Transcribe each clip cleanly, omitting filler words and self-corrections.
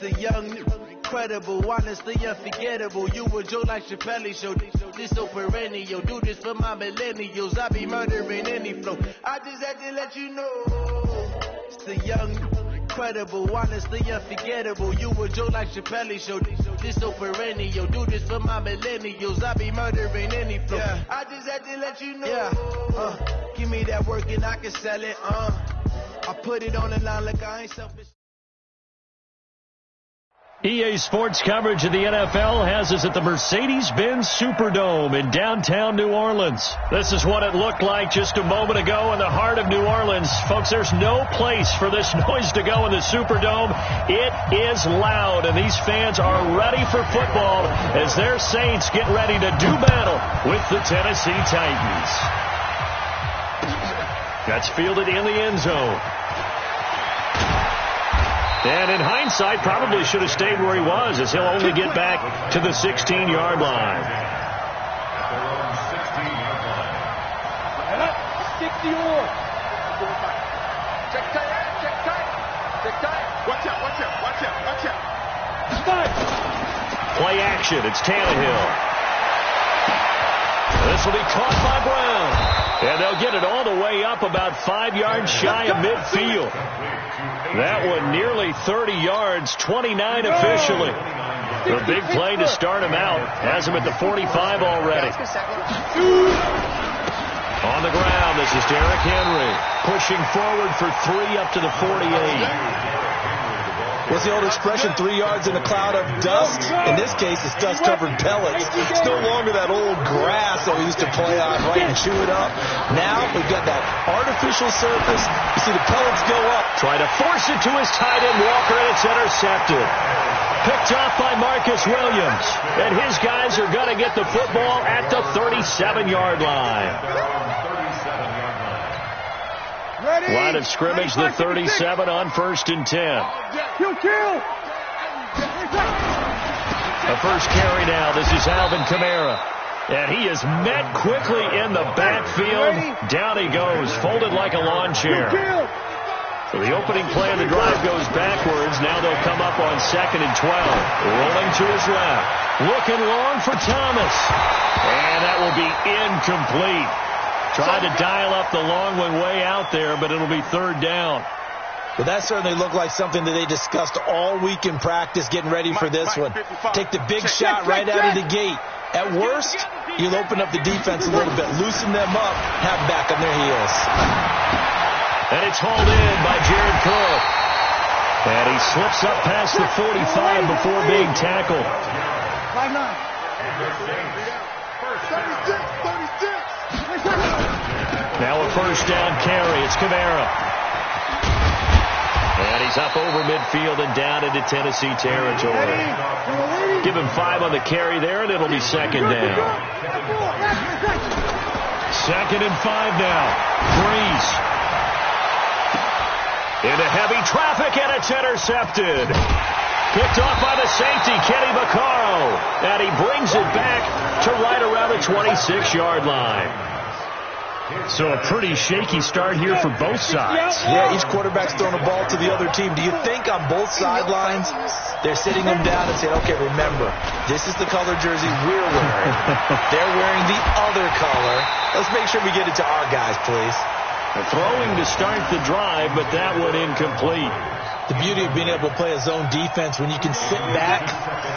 The young, incredible, honestly unforgettable. You a joke like Chappelle Show. This so perennial. Do this for my millennials. I be murdering any flow. I just had to let you know. It's the young, incredible, honestly unforgettable. You a joke like Chappelle Show. This so perennial. Do this for my millennials. I be murdering any flow. Yeah. I just had to let you know. Yeah. Give me that work and I can sell it. I put it on the line like I ain't selfish. EA Sports coverage of the NFL has us at the Mercedes-Benz Superdome in downtown New Orleans. This is what it looked like just a moment ago in the heart of New Orleans. Folks, there's no place for this noise to go in the Superdome. It is loud, and these fans are ready for football as their Saints get ready to do battle with the Tennessee Titans. That's fielded in the end zone. And in hindsight, probably should have stayed where he was, as he'll only get back to the 16-yard line. 60 more. Check tight. Watch out. Play action. It's Tannehill. This will be caught by Brown. And they'll get it all the way up about 5 yards shy of midfield. That one nearly 30 yards, 29 officially. The big play to start him out has him at the 45 already. On the ground, this is Derrick Henry pushing forward for 3 up to the 48. What's the old expression, 3 yards in a cloud of dust? In this case, it's dust-covered pellets. It's no longer that old grass that we used to play on, right, and chew it up. Now we've got that artificial surface. You see the pellets go up. Try to force it to his tight end, Walker, and it's intercepted. Picked off by Marcus Williams. And his guys are going to get the football at the 37-yard line. Line of scrimmage, the 37 on 1st and 10. Kill. The first carry now. This is Alvin Kamara. And he is met quickly in the backfield. Down he goes, folded like a lawn chair. So the opening play of the drive goes backwards. Now they'll come up on 2nd and 12. Rolling to his left. Looking long for Thomas. And that will be incomplete. Tried to dial up the long one way out there, but it'll be 3rd down. Well, that certainly looked like something that they discussed all week in practice, getting ready for this one. Take the big shot right out of the gate. At worst, you'll open up the defense a little bit, loosen them up, have them back on their heels. And it's hauled in by Jared Cook. And he slips up past the 45 before being tackled. 36. Now a first down carry. It's Kamara. And he's up over midfield and down into Tennessee territory. Give him 5 on the carry there, and it'll be 2nd down. 2nd and 5 now. Breeze. Into heavy traffic, and it's intercepted. Picked off by the safety, Kenny Vaccaro. And he brings it back to right around the 26-yard line. So a pretty shaky start here for both sides. Yeah, each quarterback's throwing a ball to the other team. Do you think on both sidelines they're sitting them down and saying, okay, remember, this is the color jersey we're wearing. They're wearing the other color. Let's make sure we get it to our guys, please. Throwing to start the drive, but that one incomplete. The beauty of being able to play a zone defense when you can sit back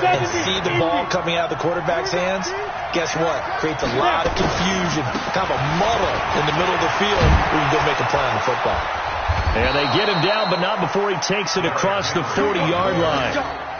and see the ball coming out of the quarterback's hands, guess what? Creates a lot of confusion, kind of a muddle in the middle of the field where you can go make a play on the football. And they get him down, but not before he takes it across the 40-yard line.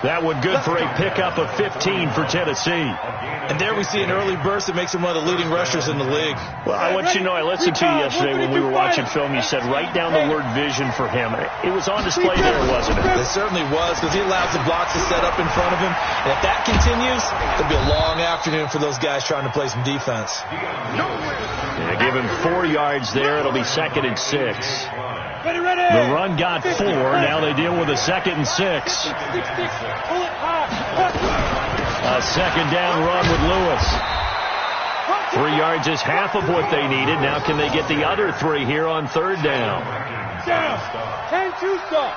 That one good for a pickup of 15 for Tennessee. And there we see an early burst that makes him one of the leading rushers in the league. Well, I want you to know, I listened to you yesterday when we were watching film. You said write down the word vision for him. It was on display there, wasn't it? It certainly was, because he allows the blocks to set up in front of him. And if that continues, it'll be a long afternoon for those guys trying to play some defense. Yeah, give him 4 yards there. It'll be 2nd and 6. The run got 4. Now they deal with a 2nd and 6. A 2nd down run with Lewis. 3 yards is half of what they needed. Now can they get the other 3 here on 3rd down? 10-2 stop.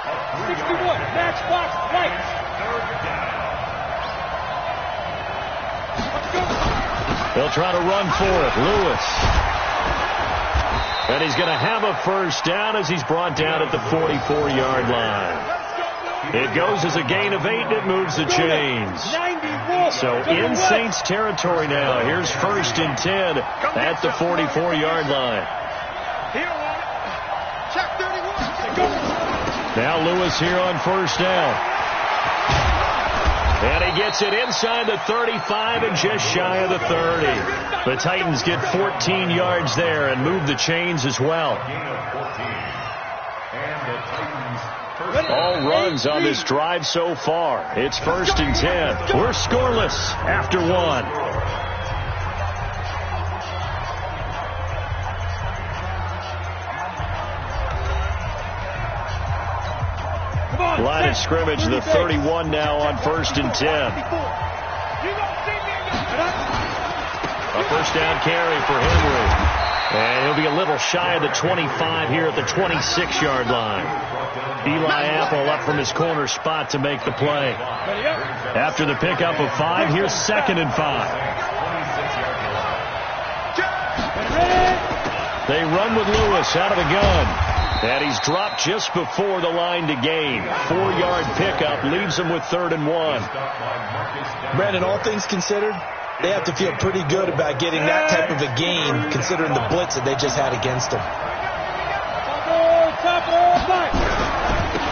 61. Match box right. They'll try to run for it. Lewis. And he's going to have a first down as he's brought down at the 44-yard line. It goes as a gain of 8, and it moves the chains. So in Saints territory now. Here's 1st and 10 at the 44-yard line. Now Lewis here on first down. And he gets it inside the 35 and just shy of the 30. The Titans get 14 yards there and move the chains as well. All runs on this drive so far. It's 1st and 10. We're scoreless after 1. Line of scrimmage, the 31 now on 1st and 10. A first down carry for Henry. And he'll be a little shy of the 25 here at the 26-yard line. Eli Apple up from his corner spot to make the play. After the pickup of 5, here's 2nd and 5. They run with Lewis out of the gun. And he's dropped just before the line to gain. 4-yard pickup leaves him with 3rd and 1. Brandon, all things considered, they have to feel pretty good about getting that type of a gain, considering the blitz that they just had against them.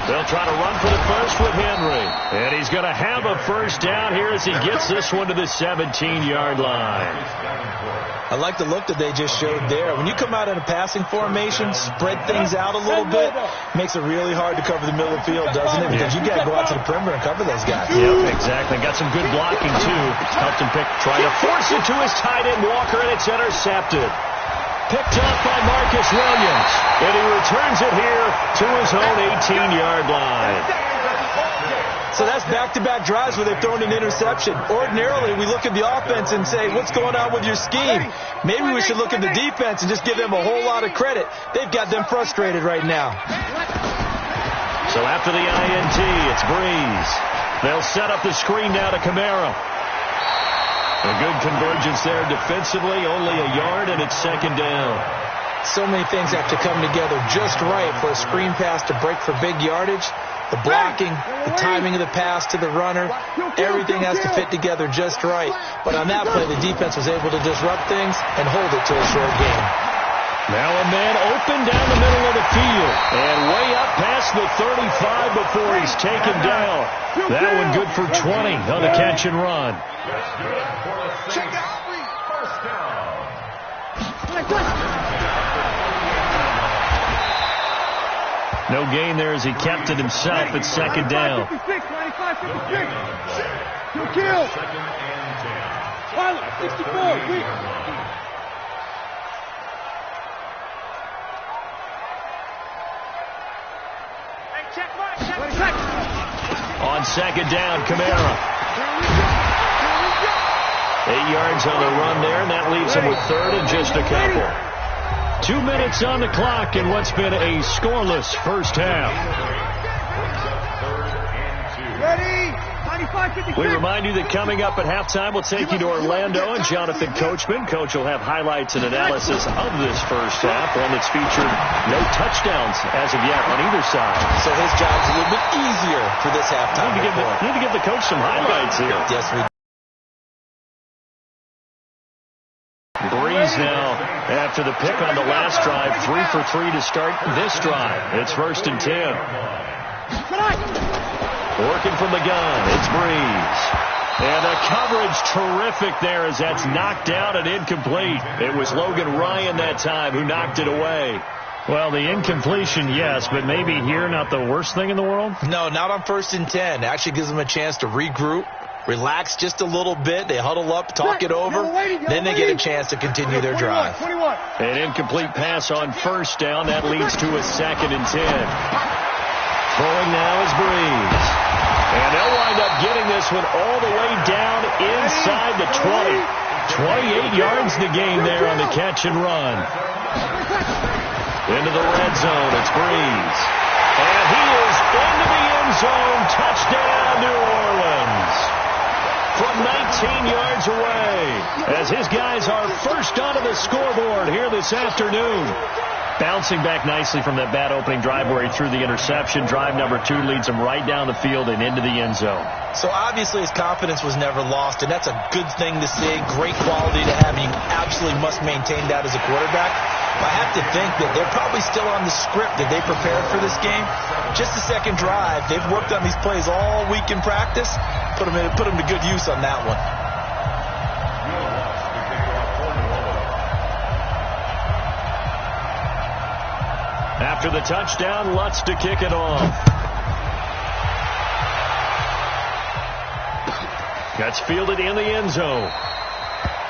They'll try to run for the first with Henry. And he's going to have a first down here as he gets this one to the 17-yard line. I like the look that they just showed there. When you come out in a passing formation, spread things out a little bit, makes it really hard to cover the middle of the field, doesn't it? Because you got to go out to the perimeter and cover those guys. Yep, exactly. Got some good blocking, too. Helped him try to force it to his tight end, Walker, and it's intercepted. Picked up by Marcus Williams. And he returns it here to his own 18-yard line. So that's back-to-back drives where they've thrown an interception. Ordinarily, we look at the offense and say, what's going on with your scheme? Maybe we should look at the defense and just give them a whole lot of credit. They've got them frustrated right now. So after the INT, it's Breeze. They'll set up the screen now to Kamara. A good convergence there defensively, only a yard, and it's 2nd down. So many things have to come together just right for a screen pass to break for big yardage. The blocking, the timing of the pass to the runner, everything has to fit together just right. But on that play, the defense was able to disrupt things and hold it to a short game. Now a man open down the middle of the field and way up past the 35 before he's taken down. That one good for 20 on the catch and run. No gain there as he kept it himself at 2nd down. 56, 95, 56. Two kills. Pilot, 64, quick. On 2nd down, Kamara. 8 yards on the run there, and that leaves him with 3rd and just a couple. 2 minutes on the clock in what's been a scoreless first half. We remind you that coming up at halftime, we'll take you to Orlando and Jonathan Coachman. Coach will have highlights and analysis of this first half, one that's featured no touchdowns as of yet on either side. So his job's a little bit easier for this halftime. Need to give the coach some highlights here. Yes, we do. Breeze now after the pick on the last drive, 3 for 3 to start this drive. It's 1st and 10. Working from the gun, it's Breeze. And the coverage terrific there as that's knocked down and incomplete. It was Logan Ryan that time who knocked it away. Well, the incompletion, yes, but maybe here not the worst thing in the world? No, not on 1st and 10. It actually gives them a chance to regroup. Relax just a little bit. They huddle up, talk it over. Then they get a chance to continue their drive. An incomplete pass on 1st down. That leads to a 2nd and 10. Throwing now is Breeze. And they'll wind up getting this one all the way down inside the 20. 28 yards the game there on the catch and run. Into the red zone. It's Breeze. And he is into the end zone. Touchdown, New Orleans. From 19 yards away, as his guys are first onto the scoreboard here this afternoon. Bouncing back nicely from that bad opening drive where he threw the interception. Drive number 2 leads him right down the field and into the end zone. So obviously his confidence was never lost, and that's a good thing to see. Great quality to have. You absolutely must maintain that as a quarterback. I have to think that they're probably still on the script that they prepared for this game. Just the second drive. They've worked on these plays all week in practice. Put them to good use on that one. After the touchdown, Lutz to kick it off. Gets fielded in the end zone.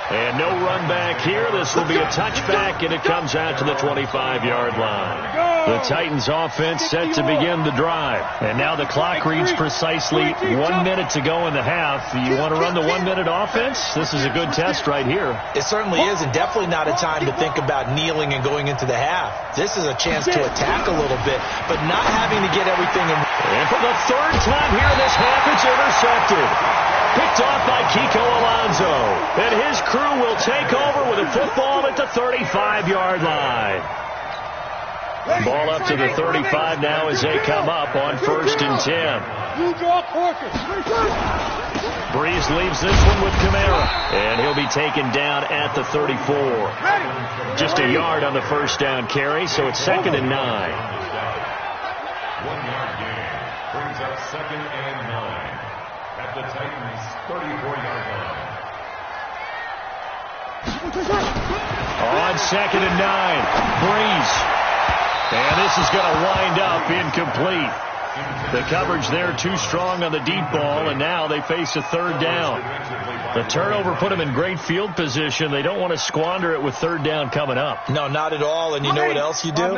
And no run back here. This will be a touchback, and it comes out to the 25-yard line. The Titans offense set to begin the drive. And now the clock reads precisely 1 minute to go in the half. You want to run the 1 minute offense? This is a good test right here. It certainly is, and definitely not a time to think about kneeling and going into the half. This is a chance to attack a little bit, but not having to get everything in. And for the third time here this half, it's intercepted. Picked off by Kiko Alonso. And his crew will take over with a football at the 35-yard line. Ball up to the 35 now as they come up on 1st and 10. Breeze leaves this one with Kamara. And he'll be taken down at the 34. Just a yard on the first down carry, so it's 2nd and 9. 1-yard gain brings up 2nd and 9 at the Titans' 34-yard line. On 2nd and 9, Breeze. And this is going to wind up incomplete. The coverage there too strong on the deep ball, and now they face a 3rd down. The turnover put them in great field position. They don't want to squander it with 3rd down coming up. No, not at all. And you know what else you do?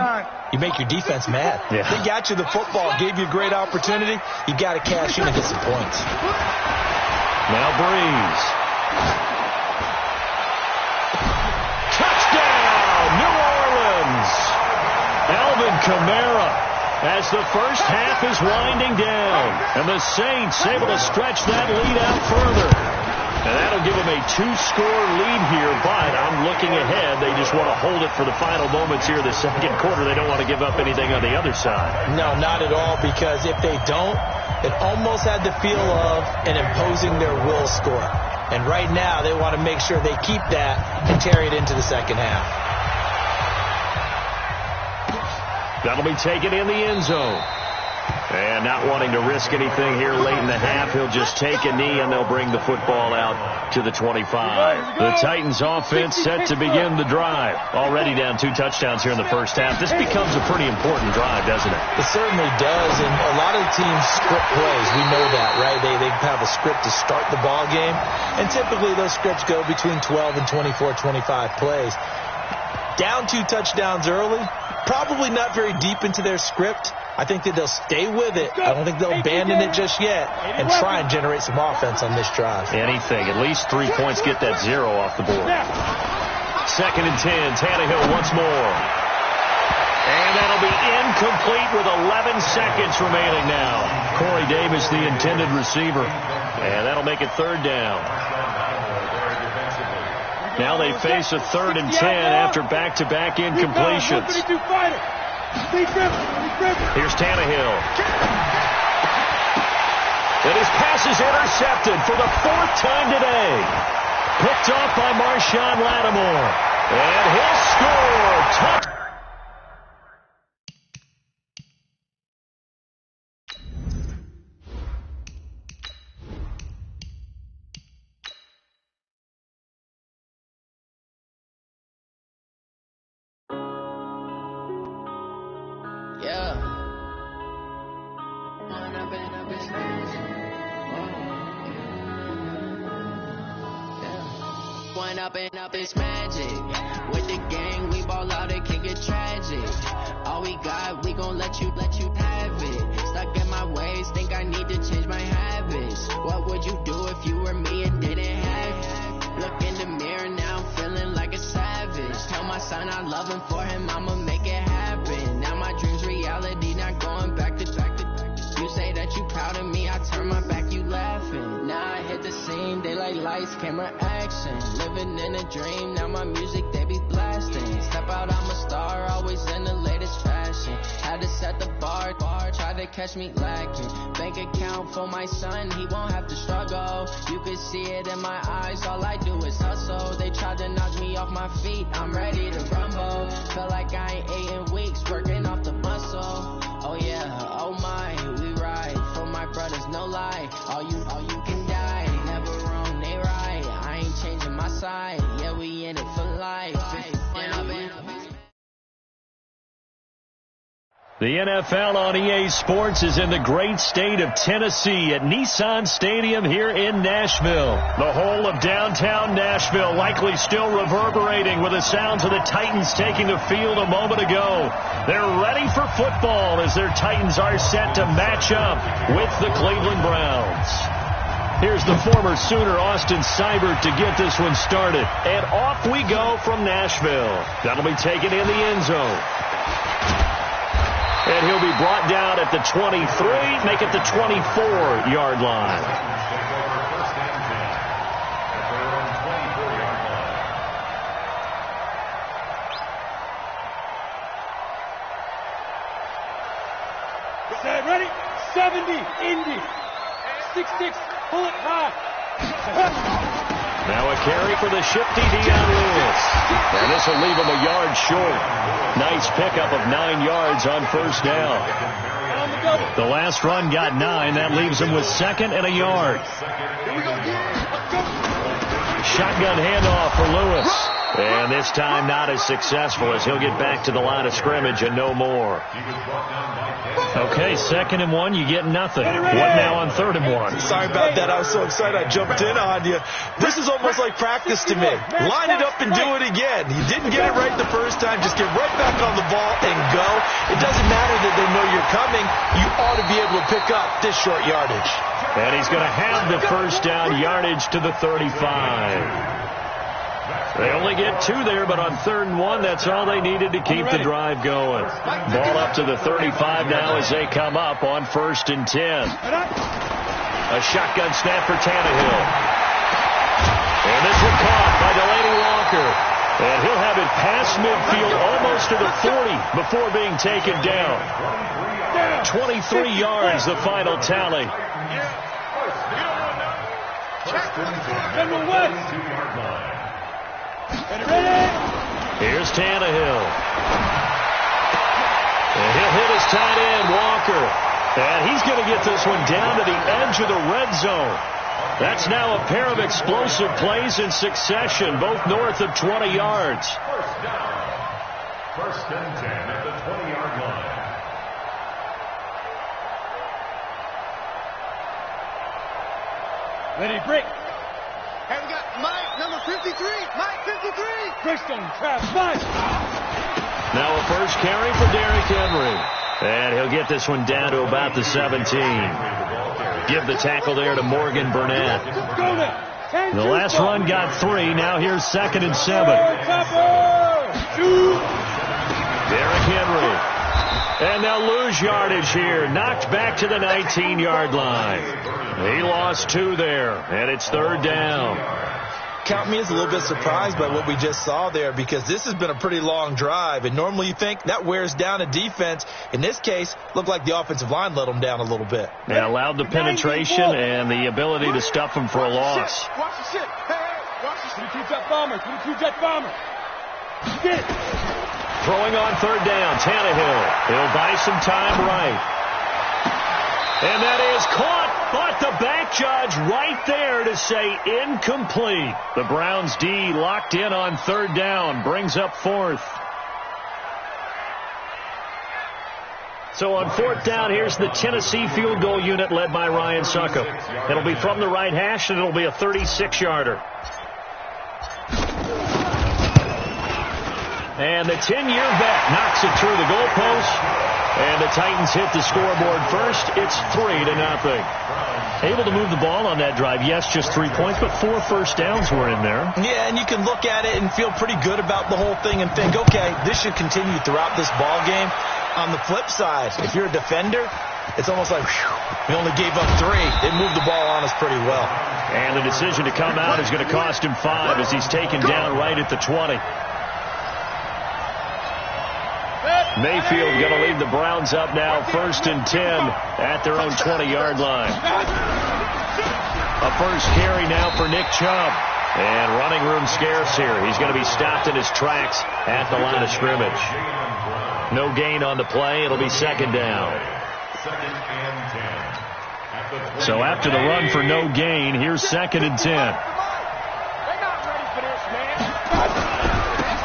You make your defense mad. Yeah. They got you the football, gave you a great opportunity. You got to cash in and get some points. Now Breeze. Touchdown, New Orleans. Alvin Kamara, as the first half is winding down. And the Saints able to stretch that lead out further. And that'll give them a 2-score lead here, but I'm looking ahead. They just want to hold it for the final moments here the second quarter. They don't want to give up anything on the other side. No, not at all, because if they don't, it almost had the feel of an imposing their will score. And right now, they want to make sure they keep that and carry it into the second half. That'll be taken in the end zone. And not wanting to risk anything here late in the half, he'll just take a knee and they'll bring the football out to the 25. The Titans offense set to begin the drive. Already down 2 touchdowns here in the first half. This becomes a pretty important drive, doesn't it? It certainly does, and a lot of the teams script plays. We know that, right? They have a script to start the ball game, and typically those scripts go between 12 and 24, 25 plays. Down 2 touchdowns early, probably not very deep into their script. I think that they'll stay with it. I don't think they'll abandon it just yet and try and generate some offense on this drive. Anything. At least 3 points get that 0 off the board. 2nd and 10. Tannehill once more. And that'll be incomplete with 11 seconds remaining now. Corey Davis, the intended receiver. And that'll make it 3rd down. Now they face a 3rd and 10 after back-to-back incompletions. Here's Tannehill. And his pass is intercepted for the 4th time today. Picked off by Marshawn Lattimore. And he'll score. Up is magic. With the gang, we ball out, it can get tragic. All we got, we gon' let you have it. Stuck in my ways, think I need to change my habits. What would you do if you were me and didn't have it? Look in the mirror now, I'm feeling like a savage. Tell my son I love him, for him I'ma make it happen. Now my dream's reality, not going back lights, camera, action. Living in a dream, now my music, they be blasting. Step out, I'm a star, always in the latest fashion. Had to set the bar, try to catch me lacking. Bank account for my son, he won't have to struggle. You can see it in my eyes, all I do is hustle. They tried to knock me off my feet, I'm ready to rumble. Feel like I ain't ate in weeks, working off the muscle. Oh yeah, oh my, we ride for my brothers, no lie. All you can die, never wrong, they right. I ain't changing my side, yeah, we in it for life. The NFL on EA Sports is in the great state of Tennessee at Nissan Stadium here in Nashville. The whole of downtown Nashville likely still reverberating with the sounds of the Titans taking the field a moment ago. They're ready for football as their Titans are set to match up with the Cleveland Browns. Here's the former Sooner Austin Seibert to get this one started. And off we go from Nashville. That'll be taken in the end zone. And he'll be brought down at the 23, make it the 24-yard line. Set, ready? 70, Indy. 6-6, pull it high. Now a carry for the shifty Dion Lewis. And this will leave him a yard short. Nice pickup of 9 yards on first down. The last run got 9. That leaves him with 2nd and a yard. Shotgun handoff for Lewis. And this time not as successful as he'll get back to the line of scrimmage and no more. Okay, 2nd and 1, you get nothing. What now on 3rd and 1? Sorry about that. I was so excited I jumped in on you. This is almost like practice to me. Line it up and do it again. You didn't get it right the first time. Just get right back on the ball and go. It doesn't matter that they know you're coming. You ought to be able to pick up this short yardage. And he's going to have the first down yardage to the 35. They only get 2 there, but on 3rd and 1, that's all they needed to keep the drive going. Ball up to the 35 now as they come up on 1st and 10. A shotgun snap for Tannehill. And this one caught by Delaney Walker. And he'll have it past midfield almost to the 40 before being taken down. 23 yards, the final tally. Here's Tannehill. And he'll hit his tight end, Walker. And he's going to get this one down to the edge of the red zone. That's now a pair of explosive plays in succession, both north of 20 yards. First down. 1st and 10 at the 20-yard line. Ready, break. Hey, we got Mike, number 53. Mike, 53. Brixton, Travis, Mike. Now a first carry for Derrick Henry. And he'll get this one down to about the 17. Give the tackle there to Morgan Burnett. The last run got 3. Now here's 2nd and 7. Derrick Henry. And they'll lose yardage here. Knocked back to the 19-yard line. He lost 2 there, and it's 3rd down. Count me as a little bit surprised by what we just saw there, because this has been a pretty long drive, and normally you think that wears down a defense. In this case, looked like the offensive line let them down a little bit. They allowed the penetration and the ability to stuff them for a loss. Watch the shit. Hey, watch the shit. 22-jet bomber, 22-jet bomber. Get it. Throwing on 3rd down, Tannehill. He'll buy some time right. And that is caught, but the back judge right there to say incomplete. The Browns D locked in on 3rd down, brings up 4th. So on 4th down, here's the Tennessee field goal unit led by Ryan Succop. It'll be from the right hash, and it'll be a 36-yarder. And the 10-year vet knocks it through the goalpost. And the Titans hit the scoreboard first. It's 3-0. Able to move the ball on that drive. Yes, just 3 points, but 4 first downs were in there. Yeah, and you can look at it and feel pretty good about the whole thing and think, okay, this should continue throughout this ball game. On the flip side, if you're a defender, It's almost like, whew, we only gave up 3. They moved the ball on us pretty well. And the decision to come out is going to cost him 5 as he's taken down right at the 20. Mayfield going to lead the Browns up now, 1st and 10 at their own 20-yard line. A first carry now for Nick Chubb. And running room scarce here. He's going to be stopped in his tracks at the line of scrimmage. No gain on the play. It'll be 2nd down. So after the run for no gain, here's 2nd and 10.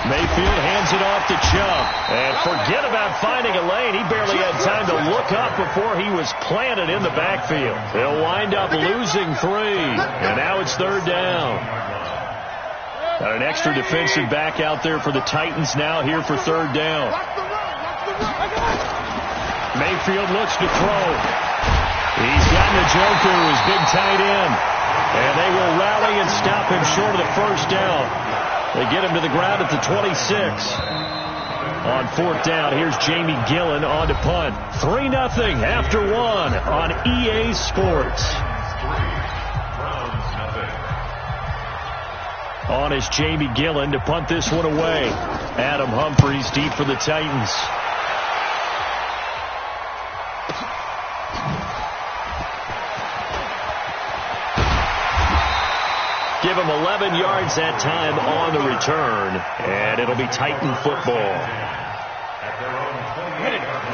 Mayfield hands it off to Chubb. And forget about finding a lane. He barely had time to look up before he was planted in the backfield. He'll wind up losing 3. And now it's 3rd down. Got an extra defensive back out there for the Titans now here for 3rd down. Mayfield looks to throw. He's gotten a joker who is big tight end. And they will rally and stop him short of the 1st down. They get him to the ground at the 26. On 4th down, here's Jamie Gillen on to punt. 3-0 after 1 on EA Sports. On is Jamie Gillen to punt this one away. Adam Humphries deep for the Titans. Give him 11 yards that time on the return, and it'll be Titan football.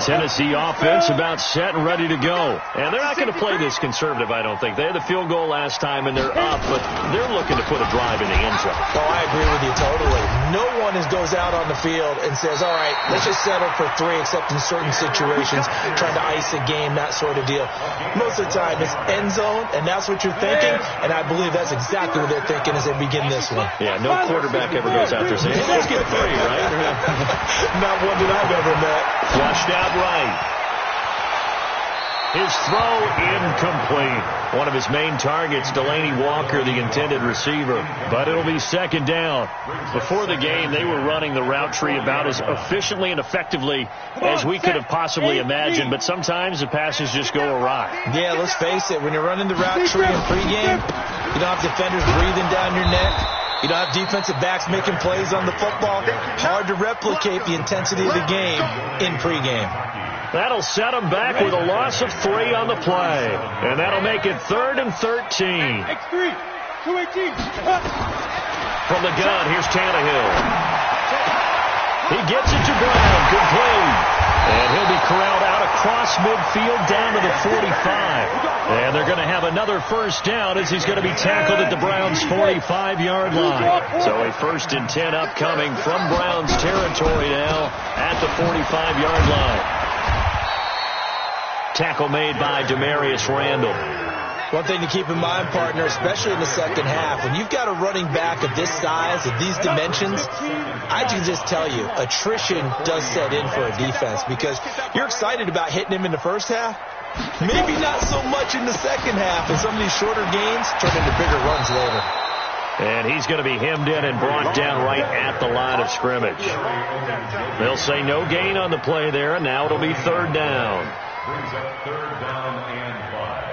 Tennessee offense about set and ready to go. And they're not going to play this conservative, I don't think. They had the field goal last time, and they're up, but they're looking to put a drive in the end zone. Oh, I agree with you totally. No one goes out on the field and says, all right, let's just settle for 3, except in certain situations, trying to ice a game, that sort of deal. Most of the time, it's end zone, and that's what you're thinking, and I believe that's exactly what they're thinking as they begin this one. Yeah, no quarterback ever goes out there saying, hey, let's get 3, right? Not one that I've ever met. Flushed out right. His throw incomplete. One of his main targets, Delaney Walker, the intended receiver. But it'll be 2nd down. Before the game, they were running the route tree about as efficiently and effectively as we could have possibly imagined. But sometimes the passes just go awry. Yeah, let's face it. When you're running the route tree in pregame, you don't have defenders breathing down your neck. You don't have defensive backs making plays on the football. Hard to replicate the intensity of the game in pregame. That'll set them back with a loss of 3 on the play. And that'll make it 3rd and 13. X3, 218. From the gun, here's Tannehill. He gets it to Brown, complete. And he'll be corralled out across midfield down to the 45. And they're going to have another 1st down as he's going to be tackled at the Browns' 45-yard line. So a 1st and 10 upcoming from Browns territory now at the 45-yard line. Tackle made by Demarius Randall. One thing to keep in mind, partner, especially in the second half, when you've got a running back of this size, of these dimensions, I can just tell you, attrition does set in for a defense because you're excited about hitting him in the first half. Maybe not so much in the second half, and some of these shorter gains turn into bigger runs later. And he's going to be hemmed in and brought down right at the line of scrimmage. They'll say no gain on the play there, and now it'll be 3rd down. Brings up 3rd down and 5.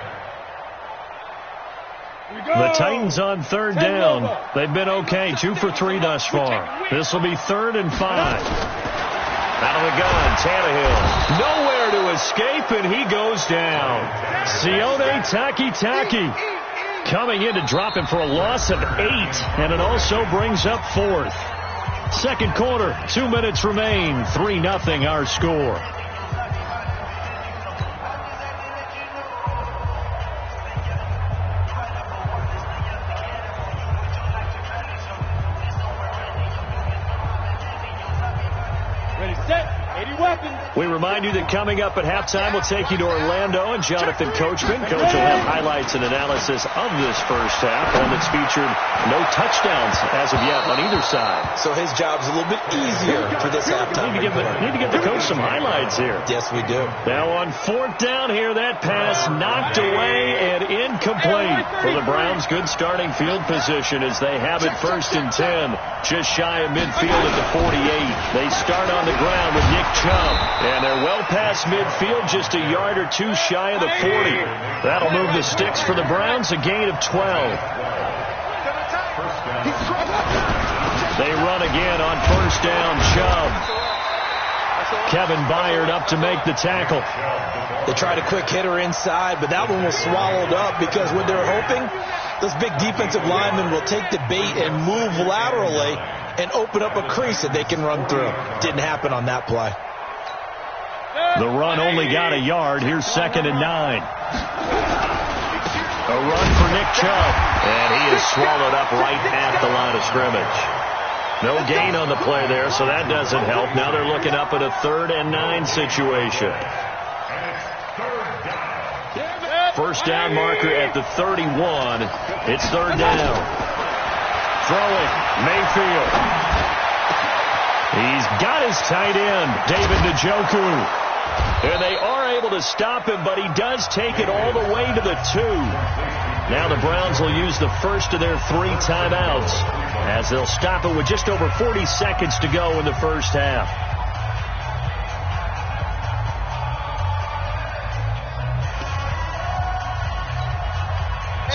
The Titans on 3rd down. They've been okay, 2 for 3 thus far. This will be 3rd and 5. Out of the gun, Tannehill. Nowhere to escape, and he goes down. Sione Takitaki coming in to drop him for a loss of 8, and it also brings up 4th. 2nd quarter, 2 minutes remain, 3-0 our score. We remind you that coming up at halftime, we'll take you to Orlando and Jonathan Coachman. Coach will have highlights and analysis of this first half, one that's featured no touchdowns as of yet on either side. So his job's a little bit easier for this halftime. Need to give the coach some highlights here. Yes, we do. Now on 4th down here, that pass knocked away and incomplete for the Browns. Good starting field position as they have it 1st and 10, just shy of midfield at the 48. They start on the ground with Nick Chubb. And they're well past midfield, just a yard or two shy of the 40. That'll move the sticks for the Browns, a gain of 12. They run again on first down. Chubb. Kevin Byard up to make the tackle. They tried a quick hitter inside, but that one was swallowed up because what they're hoping, those big defensive linemen will take the bait and move laterally and open up a crease that they can run through. Didn't happen on that play. The run only got a yard. Here's 2nd and 9. A run for Nick Chubb. And he is swallowed up right at the line of scrimmage. No gain on the play there, so that doesn't help. Now they're looking up at a 3rd and 9 situation. First down marker at the 31. It's 3rd down. Throwing, Mayfield. He's got his tight end, David Njoku. And they are able to stop him, but he does take it all the way to the 2. Now the Browns will use the first of their 3 timeouts as they'll stop it with just over 40 seconds to go in the first half.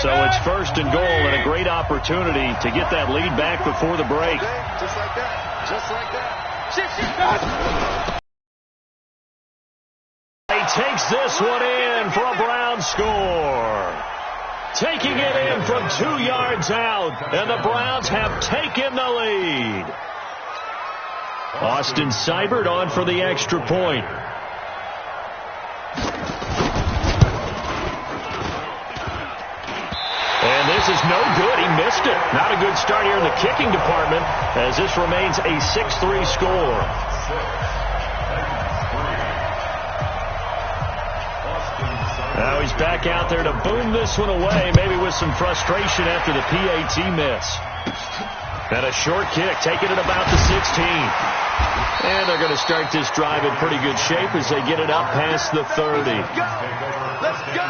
So it's 1st and goal and a great opportunity to get that lead back before the break. Just like that. Just like that. He takes this one in for a Browns score. Taking it in from 2 yards out, and the Browns have taken the lead. Austin Seibert on for the extra point. And this is no good. He missed it. Not a good start here in the kicking department as this remains a 6-3 score. Now he's back out there to boom this one away, maybe with some frustration after the PAT miss. And a short kick, taking it about the 16. And they're going to start this drive in pretty good shape as they get it up past the 30. Let's go.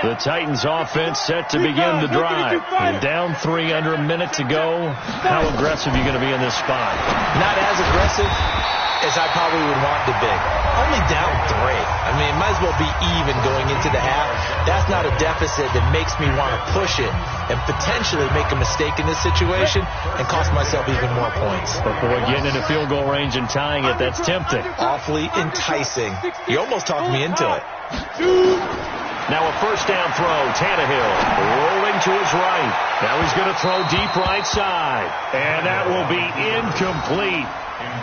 The Titans offense set to begin the drive. And down 3 under a minute to go. How aggressive are you going to be in this spot? Not as aggressive as I probably would want to be. Only down 3. I mean, it might as well be even going into the half. That's not a deficit that makes me want to push it and potentially make a mistake in this situation and cost myself even more points. But boy, getting into field goal range and tying it, that's tempting. Awfully enticing. You almost talked me into it. Now a first down throw. Tannehill rolling to his right. Now he's going to throw deep right side. And that will be incomplete.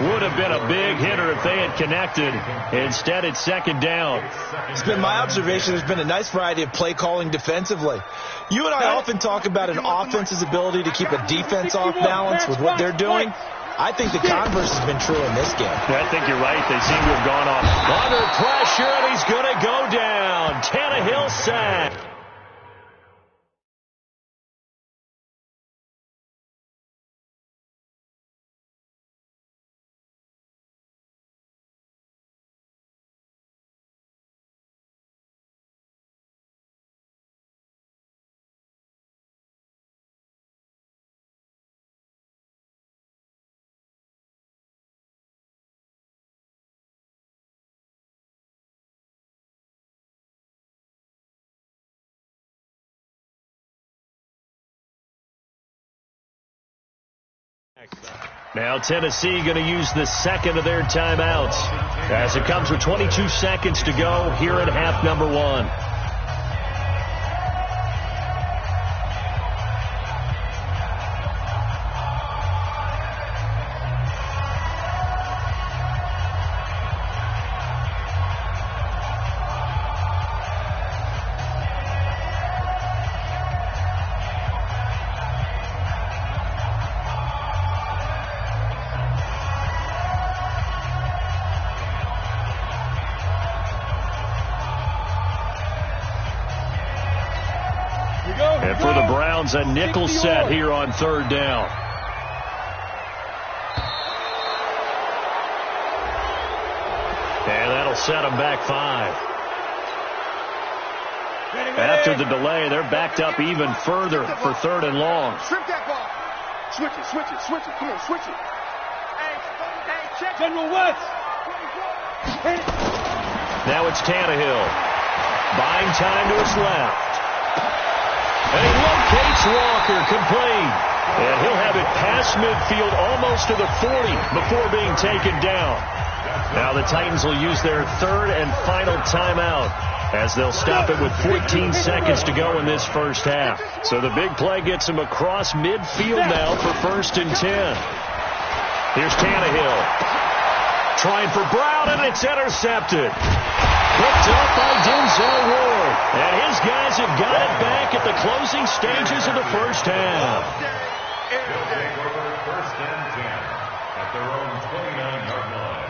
Would have been a big hitter if they had connected. Instead, it's 2nd down. It's been my observation there's been a nice variety of play calling defensively. You and I often talk about an offense's ability to keep a defense off balance with what they're doing. I think the converse has been true in this game. I think you're right. They seem to have gone off under pressure, and he's going to go down. Tannehill sack. Now Tennessee going to use the 2nd of their timeouts as it comes with 22 seconds to go here in half number 1. And for the Browns, a nickel set here on 3rd down. And that'll set them back 5. After the delay, they're backed up even further for 3rd and long. Switch it. Come on, switch it. Hey, check. General West. Now it's Tannehill. Buying time to his left. And he locates Walker, complete. And he'll have it past midfield almost to the 40 before being taken down. Now the Titans will use their third and final timeout as they'll stop it with 14 seconds to go in this first half. So the big play gets him across midfield now for 1st and 10. Here's Tannehill. Trying for Brown, and it's intercepted. Picked up by Denzel Ward. And his guys have got it back at the closing stages of the first half. They'll take over 1st and 10 at their own 29-yard line.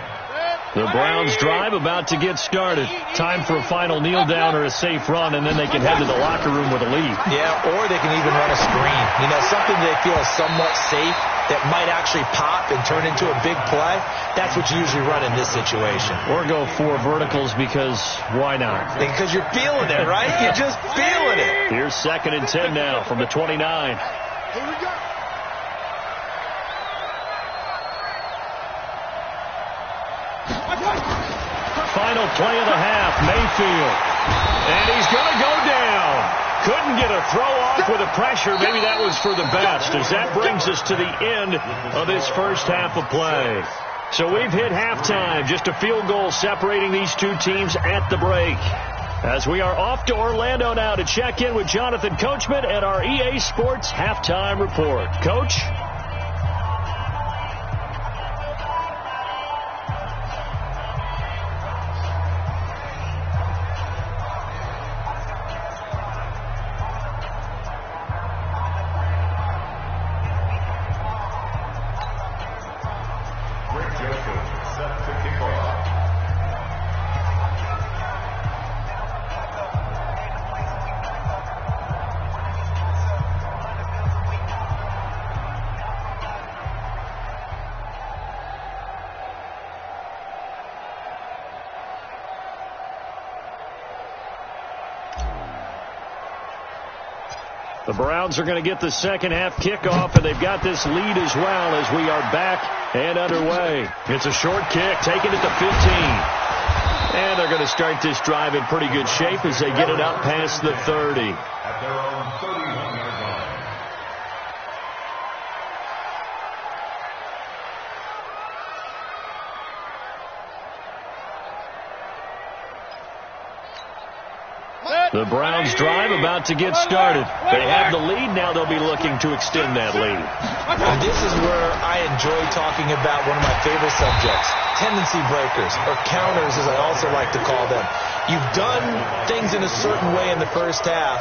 The Browns drive about to get started. Time for a final kneel down or a safe run, and then they can head to the locker room with a lead. Yeah, or they can even run a screen. You know, something they feel is somewhat safe that might actually pop and turn into a big play. That's what you usually run in this situation. Or go 4 verticals because why not? Because you're feeling it, right? You're just feeling it. Here's 2nd and 10 now from the 29. Here we go. Final play of the half, Mayfield. And he's going to go down. Couldn't get a throw off with the pressure. Maybe that was for the best, as that brings us to the end of this first half of play. So we've hit halftime, just a field goal separating these two teams at the break. As we are off to Orlando now to check in with Jonathan Coachman and our EA Sports halftime report. Coach? The Browns are going to get the second half kickoff, and they've got this lead as well as we are back and underway. It's a short kick, taken at the 15. And they're going to start this drive in pretty good shape as they get it up past the 30. At their own 31-yard line. The Browns drive about to get started. They have the lead. Now they'll be looking to extend that lead. And this is where I enjoy talking about one of my favorite subjects, tendency breakers, or counters as I also like to call them. You've done things in a certain way in the first half,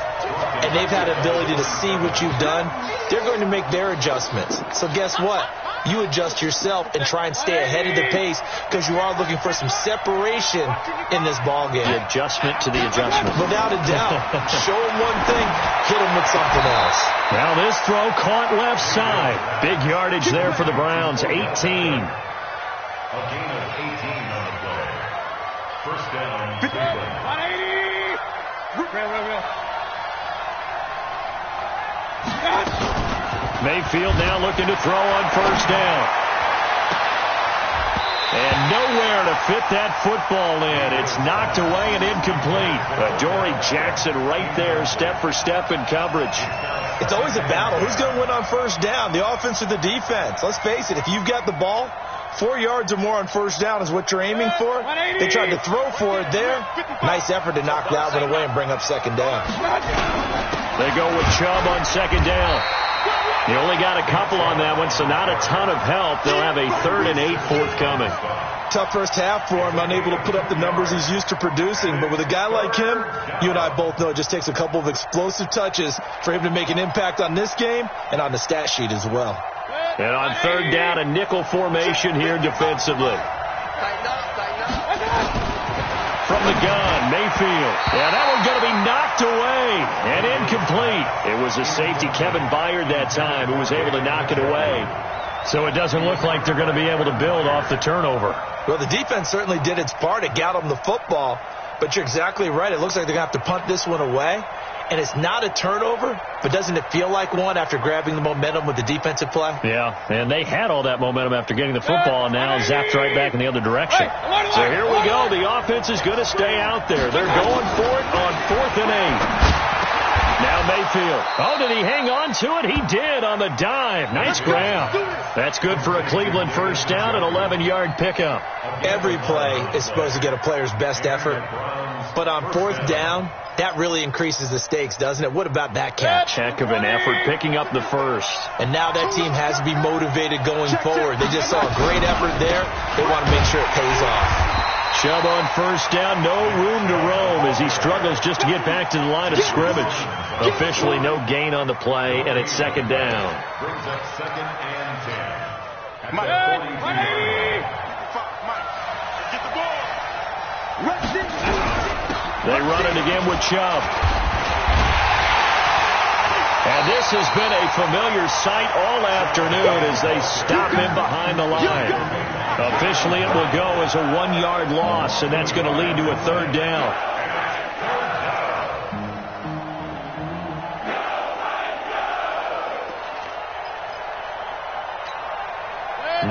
and they've had the ability to see what you've done. They're going to make their adjustments. So guess what? You adjust yourself and try and stay ahead of the pace because you are looking for some separation in this ball game. The adjustment to the adjustment. Without a doubt. Show them one thing, hit them with something else. Now this throw caught left side. Big yardage there for the Browns, 18. A gain of 18 on the play. First down, Cleveland. 180. Mayfield now looking to throw on first down. And nowhere to fit that football in. It's knocked away and incomplete. Adoree Jackson right there, step for step in coverage. It's always a battle. Who's going to win on first down, the offense or the defense? Let's face it, if you've got the ball, 4 yards or more on first down is what you're aiming for. They tried to throw for it there. Nice effort to knock that one away and bring up second down. They go with Chubb on second down. He only got a couple on that one, so not a ton of help. They'll have a 3rd and 8 forthcoming. Tough first half for him, unable to put up the numbers he's used to producing. But with a guy like him, you and I both know it just takes a couple of explosive touches for him to make an impact on this game and on the stat sheet as well. And on 3rd down, a nickel formation here defensively. From the gun, Mayfield. Yeah, that one's going to be knocked away and incomplete. It was a safety, Kevin Byard, that time, who was able to knock it away. So it doesn't look like they're going to be able to build off the turnover. Well, the defense certainly did its part to get them the football. But you're exactly right. It looks like they're going to have to punt this one away. And it's not a turnover, but doesn't it feel like one after grabbing the momentum with the defensive play? Yeah, and they had all that momentum after getting the football, and now zapped right back in the other direction. So here we go. The offense is going to stay out there. They're going for it on 4th and 8. Now Mayfield. Oh, did he hang on to it? He did on the dive. Nice grab. That's good for a Cleveland first down, an 11-yard pickup. Every play is supposed to get a player's best effort. But on 4th down, that really increases the stakes, doesn't it? What about that catch? Heck of an effort picking up the first. And now that team has to be motivated going forward. They just saw a great effort there. They want to make sure it pays off. Chubb on first down, no room to roam as he struggles just to get back to the line of scrimmage. Officially no gain on the play, and it's 2nd down. Brings up 2nd and 10. Mike, get the ball. They run it again with Chubb. And this has been a familiar sight all afternoon as they stop him behind the line. Officially, it will go as a 1-yard loss, and that's going to lead to a 3rd down.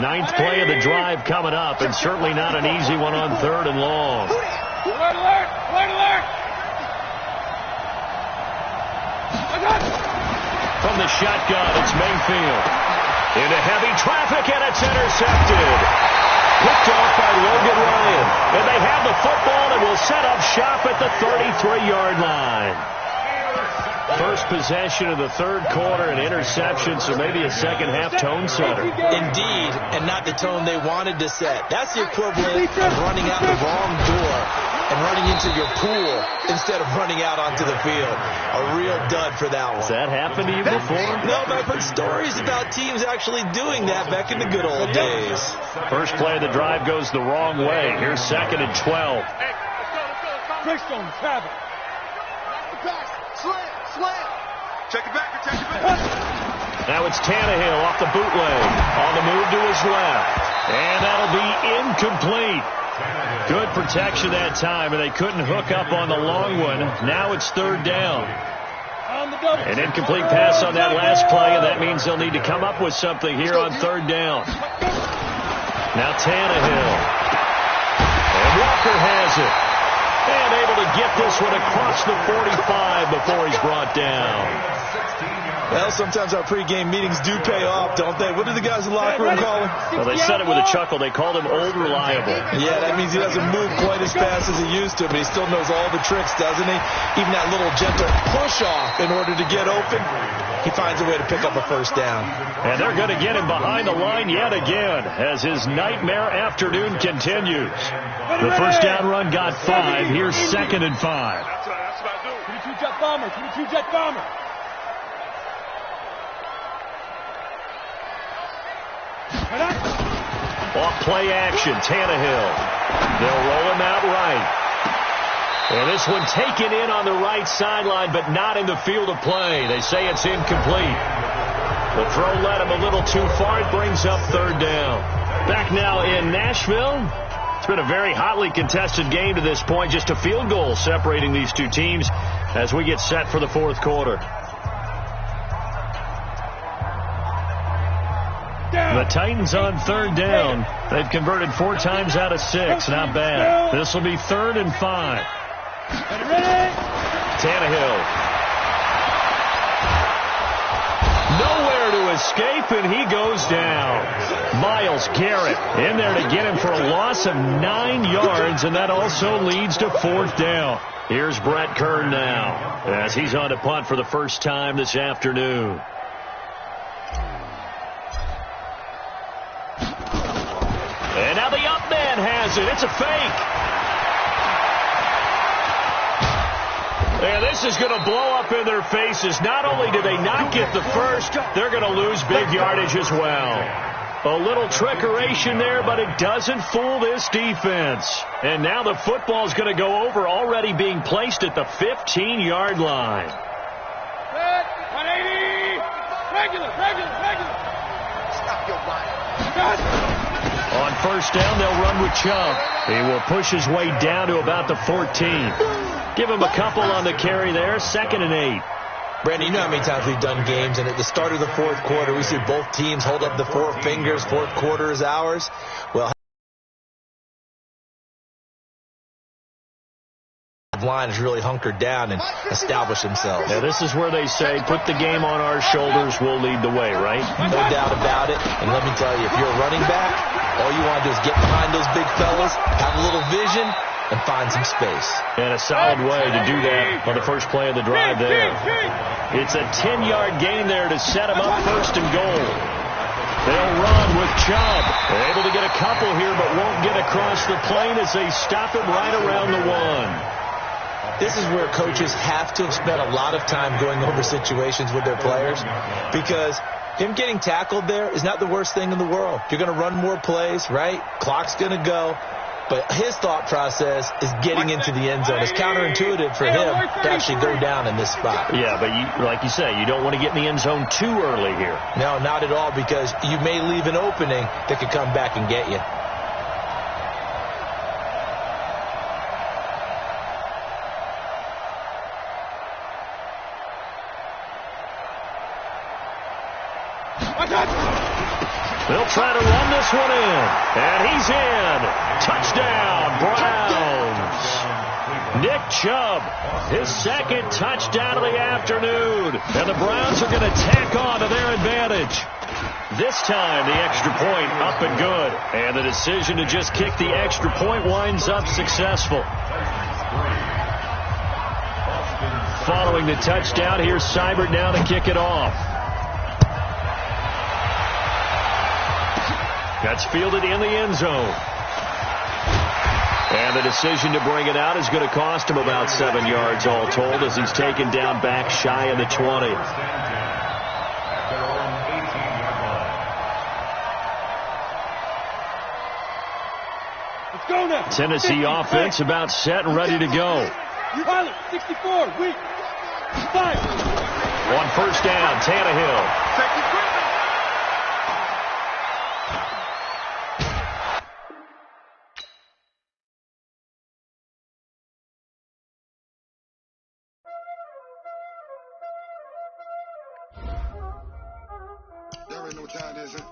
Ninth play of the drive coming up, and certainly not an easy one on 3rd and long. Alert, alert, alert, alert. From the shotgun, it's Mayfield. Into heavy traffic, and it's intercepted. Picked off by Logan Ryan. And they have the football and will set up shop at the 33-yard line. First possession of the 3rd quarter, an interception, so maybe a second-half tone setter. Indeed, and not the tone they wanted to set. That's the equivalent of running out the wrong door and running into your pool instead of running out onto the field. A real dud for that one. Has that happened to you before? No, but I've heard stories about teams actually doing that back in the good old days. First play of the drive goes the wrong way. Here's 2nd and 12. Hey, let's go. Travis. Slam. Check it back. Now it's Tannehill off the bootleg. On the move to his left. And that'll be incomplete. Good protection that time, and they couldn't hook up on the long one. Now it's 3rd down. An incomplete pass on that last play, and that means they'll need to come up with something here on 3rd down. Now Tannehill. And Walker has it. And able to get this one across the 45 before he's brought down. Well, sometimes our pregame meetings do pay off, don't they? What do the guys in the locker room call him? Well, they said it with a chuckle. They called him Old Reliable. Yeah, that means he doesn't move quite as fast as he used to, but he still knows all the tricks, doesn't he? Even that little gentle push-off in order to get open, he finds a way to pick up a first down. And they're going to get him behind the line yet again as his nightmare afternoon continues. The first down run got 5. Here's 2nd and 5. That's what I do. 22 jet bomber. Off play action, Tannehill. They'll roll him out right. And this one taken in on the right sideline, but not in the field of play. They say it's incomplete. The throw led him a little too far. It brings up 3rd down. Back now in Nashville. It's been a very hotly contested game to this point. Just a field goal separating these two teams as we get set for the 4th quarter. The Titans on 3rd down. They've converted 4 times out of 6. Not bad. This will be 3rd and 5. Tannehill. Nowhere to escape, and he goes down. Myles Garrett in there to get him for a loss of 9 yards, and that also leads to 4th down. Here's Brett Kern now as he's on to punt for the first time this afternoon. And now the up man has it. It's a fake. And this is going to blow up in their faces. Not only do they not get the first, they're going to lose big yardage as well. A little trickeration there, but it doesn't fool this defense. And now the football's going to go over, already being placed at the 15-yard line. 180. Regular. Stop your line. On first down, they'll run with Chubb. He will push his way down to about the 14. Give him a couple on the carry there. 2nd and 8. Brandon, you know how many times we've done games, and at the start of the fourth quarter, we see both teams hold up the 4 fingers. Fourth quarter is ours. Well, line is really hunkered down and established themselves. Yeah, this is where they say, put the game on our shoulders, we'll lead the way, right? No doubt about it. And let me tell you, if you're a running back, all you want to do is get behind those big fellas, have a little vision, and find some space. And a solid way to do that on the first play of the drive there. It's a 10-yard gain there to set them up 1st and goal. They'll run with Chubb. They're able to get a couple here, but won't get across the plane as they stop him right around the 1. This is where coaches have to have spent a lot of time going over situations with their players, because him getting tackled there is not the worst thing in the world. You're going to run more plays, right? Clock's going to go. But his thought process is getting into the end zone. It's counterintuitive for him to actually go down in this spot. Yeah, but like you say, you don't want to get in the end zone too early here. No, not at all, because you may leave an opening that could come back and get you. They'll try to run this one in. And he's in. Touchdown, Browns. Nick Chubb, his 2nd touchdown of the afternoon. And the Browns are going to tack on to their advantage. This time, the extra point up and good. And the decision to just kick the extra point winds up successful. Following the touchdown, here's Seibert now to kick it off. That's fielded in the end zone. And the decision to bring it out is going to cost him about 7 yards all told, as he's taken down back shy of the 20. Let's go now. Tennessee offense about set and ready to go. Pilot, 64, weak. 5. On first down, Tannehill. Y'all already know what time it is, huh?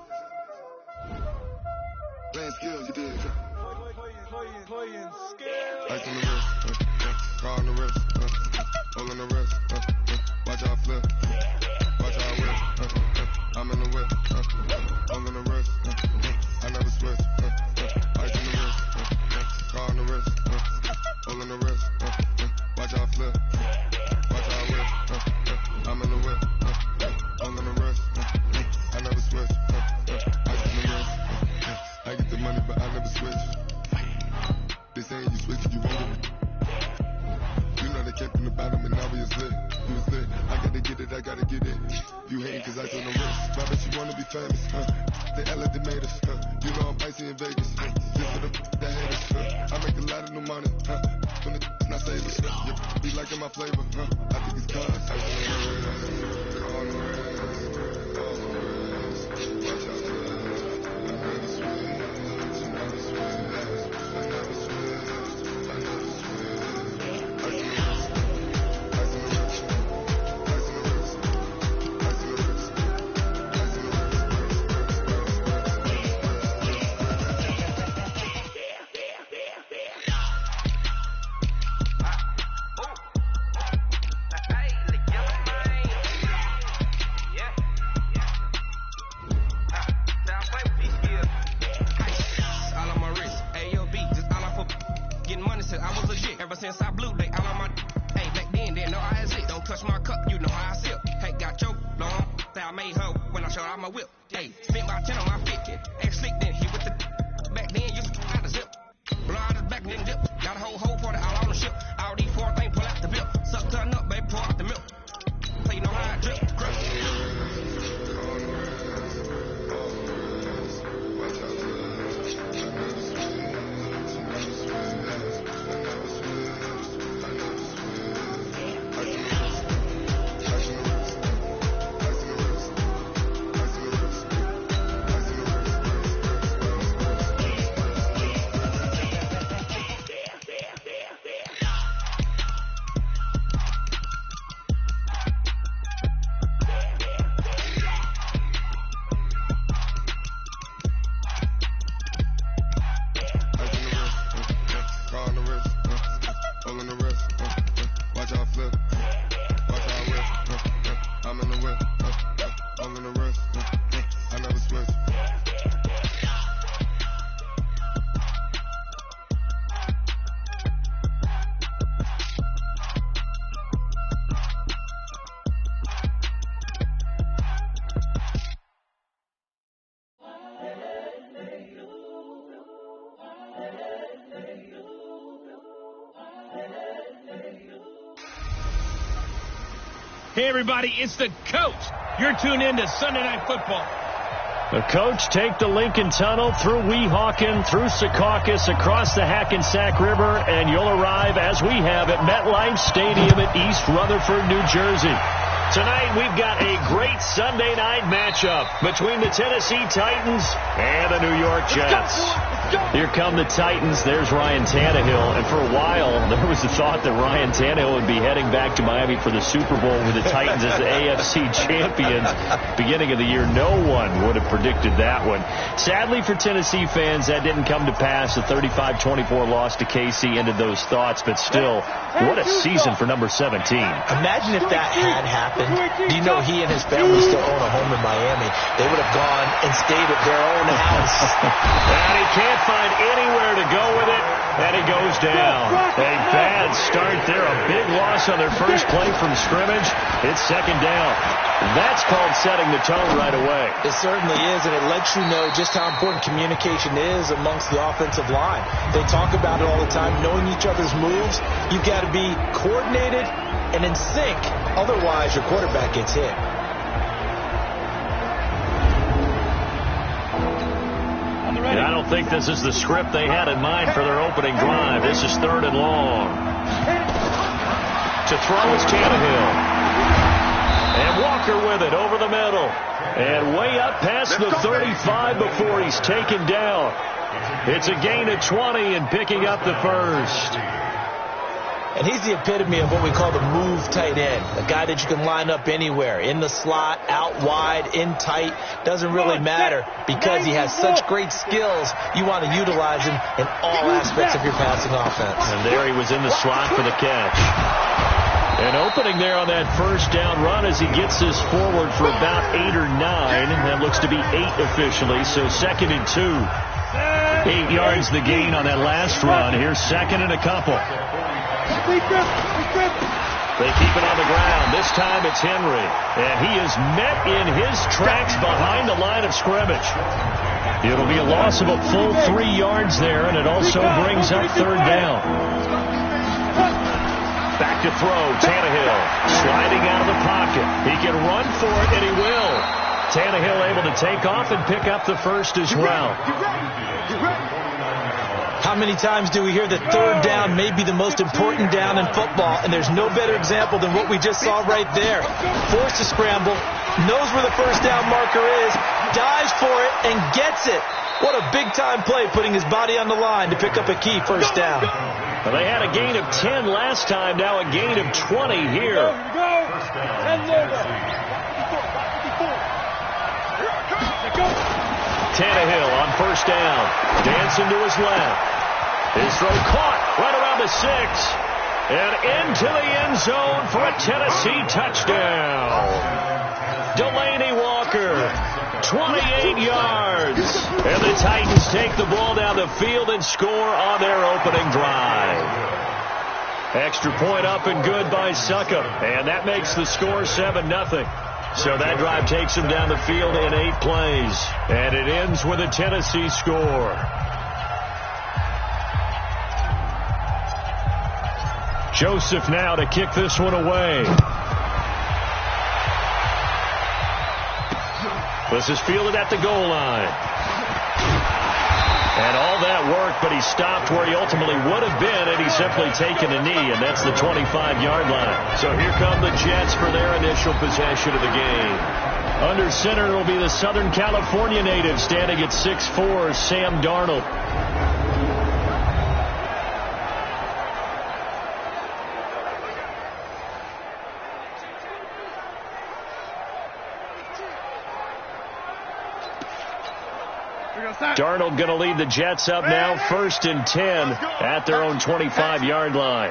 Playing skills, you did, huh? Playing skills. Ice on the wrist, car on the wrist, hole in the wrist, watch out flip, watch out whip, I'm in the whip, hole in the wrist, I never switch, ice on the wrist, car on the wrist, hole in the wrist, watch out flip, watch out whip, I'm in the whip, hole in the wrist, I never switch, ice on the wrist, I get the money but I never switch. They saying you switch, you won't get it. You know they came from the bottom and now we is lit. You was lit. I gotta get it, I gotta get it. You hating cause I told them rich. Why bet you wanna be famous, They elevated us, You know I'm icy in Vegas, Just for the that haters, I make a lot of new money, When the not savers, yeah, be liking my flavor, I think it's cause I on the wrist, watch out for us. I never switch, I never switch. Since I blew, they all on my. Hey, back then, didn't know I had it. Don't touch my cup, you know how I sip. Hey, got your long. Say I made her when I showed out my whip. Hey, spent about 10 on my 50. Ex slick, then he with the. Back then, used to out the zip. Blow out his back, then dip. Got a whole party all on the ship. All these 4 things pull out the bill. Suck, turn up, baby, pour out the milk. So you know how I drip. Hey, everybody, it's the coach. You're tuned in to Sunday Night Football. The coach take the Lincoln Tunnel through Weehawken, through Secaucus, across the Hackensack River, and you'll arrive, as we have, at MetLife Stadium at East Rutherford, New Jersey. Tonight, we've got a great Sunday night matchup between the Tennessee Titans and the New York Jets. Here come the Titans. There's Ryan Tannehill. And for a while, there was the thought that Ryan Tannehill would be heading back to Miami for the Super Bowl with the Titans as the AFC champions. Beginning of the year, no one would have predicted that one. Sadly for Tennessee fans, that didn't come to pass. The 35-24 loss to KC ended those thoughts. But still, what a season for number 17. Imagine if that had happened. Do you know he and his family still own a home in Miami? They would have gone and stayed at their own house. And he can't find anywhere to go with it, and he goes down. A bad start there, a big loss on their first play from scrimmage. It's second down. That's called setting the tone right away. It certainly is, and it lets you know just how important communication is amongst the offensive line. They talk about it all the time, knowing each other's moves. You've got to be coordinated and in sync. Otherwise, your quarterback gets hit. I don't think this is the script they had in mind for their opening drive. This is 3rd and long. To throw is Tannehill. And Walker with it over the middle. And way up past the 35 before he's taken down. It's a gain of 20 and picking up the first. And he's the epitome of what we call the move tight end. A guy that you can line up anywhere. In the slot, out wide, in tight. Doesn't really matter because he has such great skills. You want to utilize him in all aspects of your passing offense. And there he was in the slot for the catch. And opening there on that first down run as he gets this forward for about 8 or 9. That looks to be 8 officially, so 2nd and 2. 8 yards the gain on that last run. Here's 2nd and a couple. They keep it on the ground. This time it's Henry. And he is met in his tracks behind the line of scrimmage. It'll be a loss of a full 3 yards there, and it also brings up 3rd down. Back to throw. Tannehill sliding out of the pocket. He can run for it, and he will. Tannehill able to take off and pick up the first as well. How many times do we hear that 3rd down may be the most important down in football, and there's no better example than what we just saw right there. Forced to scramble, knows where the first down marker is, dives for it, and gets it. What a big-time play, putting his body on the line to pick up a key first down. Well, they had a gain of 10 last time, now a gain of 20 here. Tannehill on first down. Dancing to his left. His throw caught right around the 6. And into the end zone for a Tennessee touchdown. Delaney Walker, 28 yards. And the Titans take the ball down the field and score on their opening drive. Extra point up and good by Succop. And that makes the score 7-0. So that drive takes him down the field in 8 plays. And it ends with a Tennessee score. Joseph now to kick this one away. This is fielded at the goal line. And all that work, but he stopped where he ultimately would have been had he simply taken a knee, and that's the 25-yard line. So here come the Jets for their initial possession of the game. Under center will be the Southern California native standing at 6'4", Sam Darnold. Darnold going to lead the Jets up now, 1st and 10 at their own 25-yard line.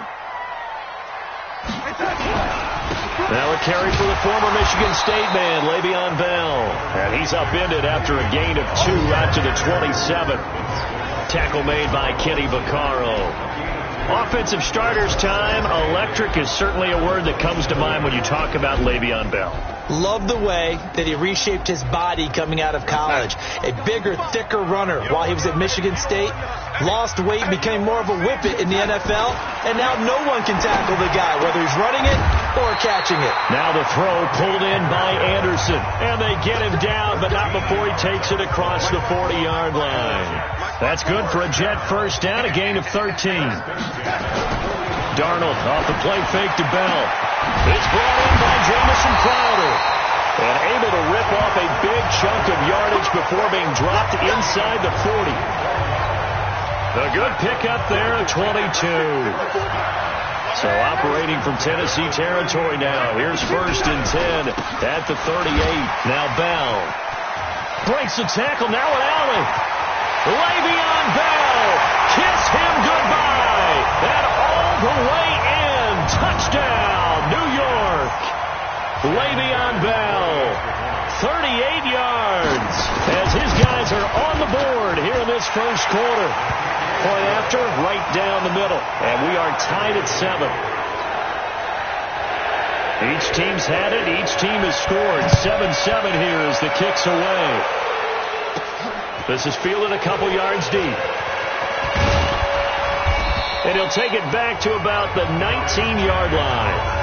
Now a carry for the former Michigan State man, Le'Veon Bell. And he's upended after a gain of 2 out to the 27. Tackle made by Kenny Vaccaro. Offensive starters time. Electric is certainly a word that comes to mind when you talk about Le'Veon Bell. Love the way that he reshaped his body coming out of college. A bigger, thicker runner while he was at Michigan State. Lost weight, became more of a whippet in the NFL. And now no one can tackle the guy, whether he's running it or catching it. Now the throw pulled in by Anderson. And they get him down, but not before he takes it across the 40-yard line. That's good for a Jet first down, a gain of 13. Darnold off the play fake to Bell. It's brought in by Jamison Crowder. And able to rip off a big chunk of yardage before being dropped inside the 40. A good pickup there at 22. So operating from Tennessee territory now. Here's 1st and 10 at the 38. Now Bell breaks the tackle. Now an alley. Le'Veon Bell. Kiss him goodbye. And all the way in. Touchdown, New York. Le'Veon Bell. 38 yards as his guys are on the board here in this first quarter. Point after, right down the middle. And we are tied at 7. Each team's had it. Each team has scored. 7-7 here as the kick's away. This is fielded a couple yards deep. And he'll take it back to about the 19-yard line.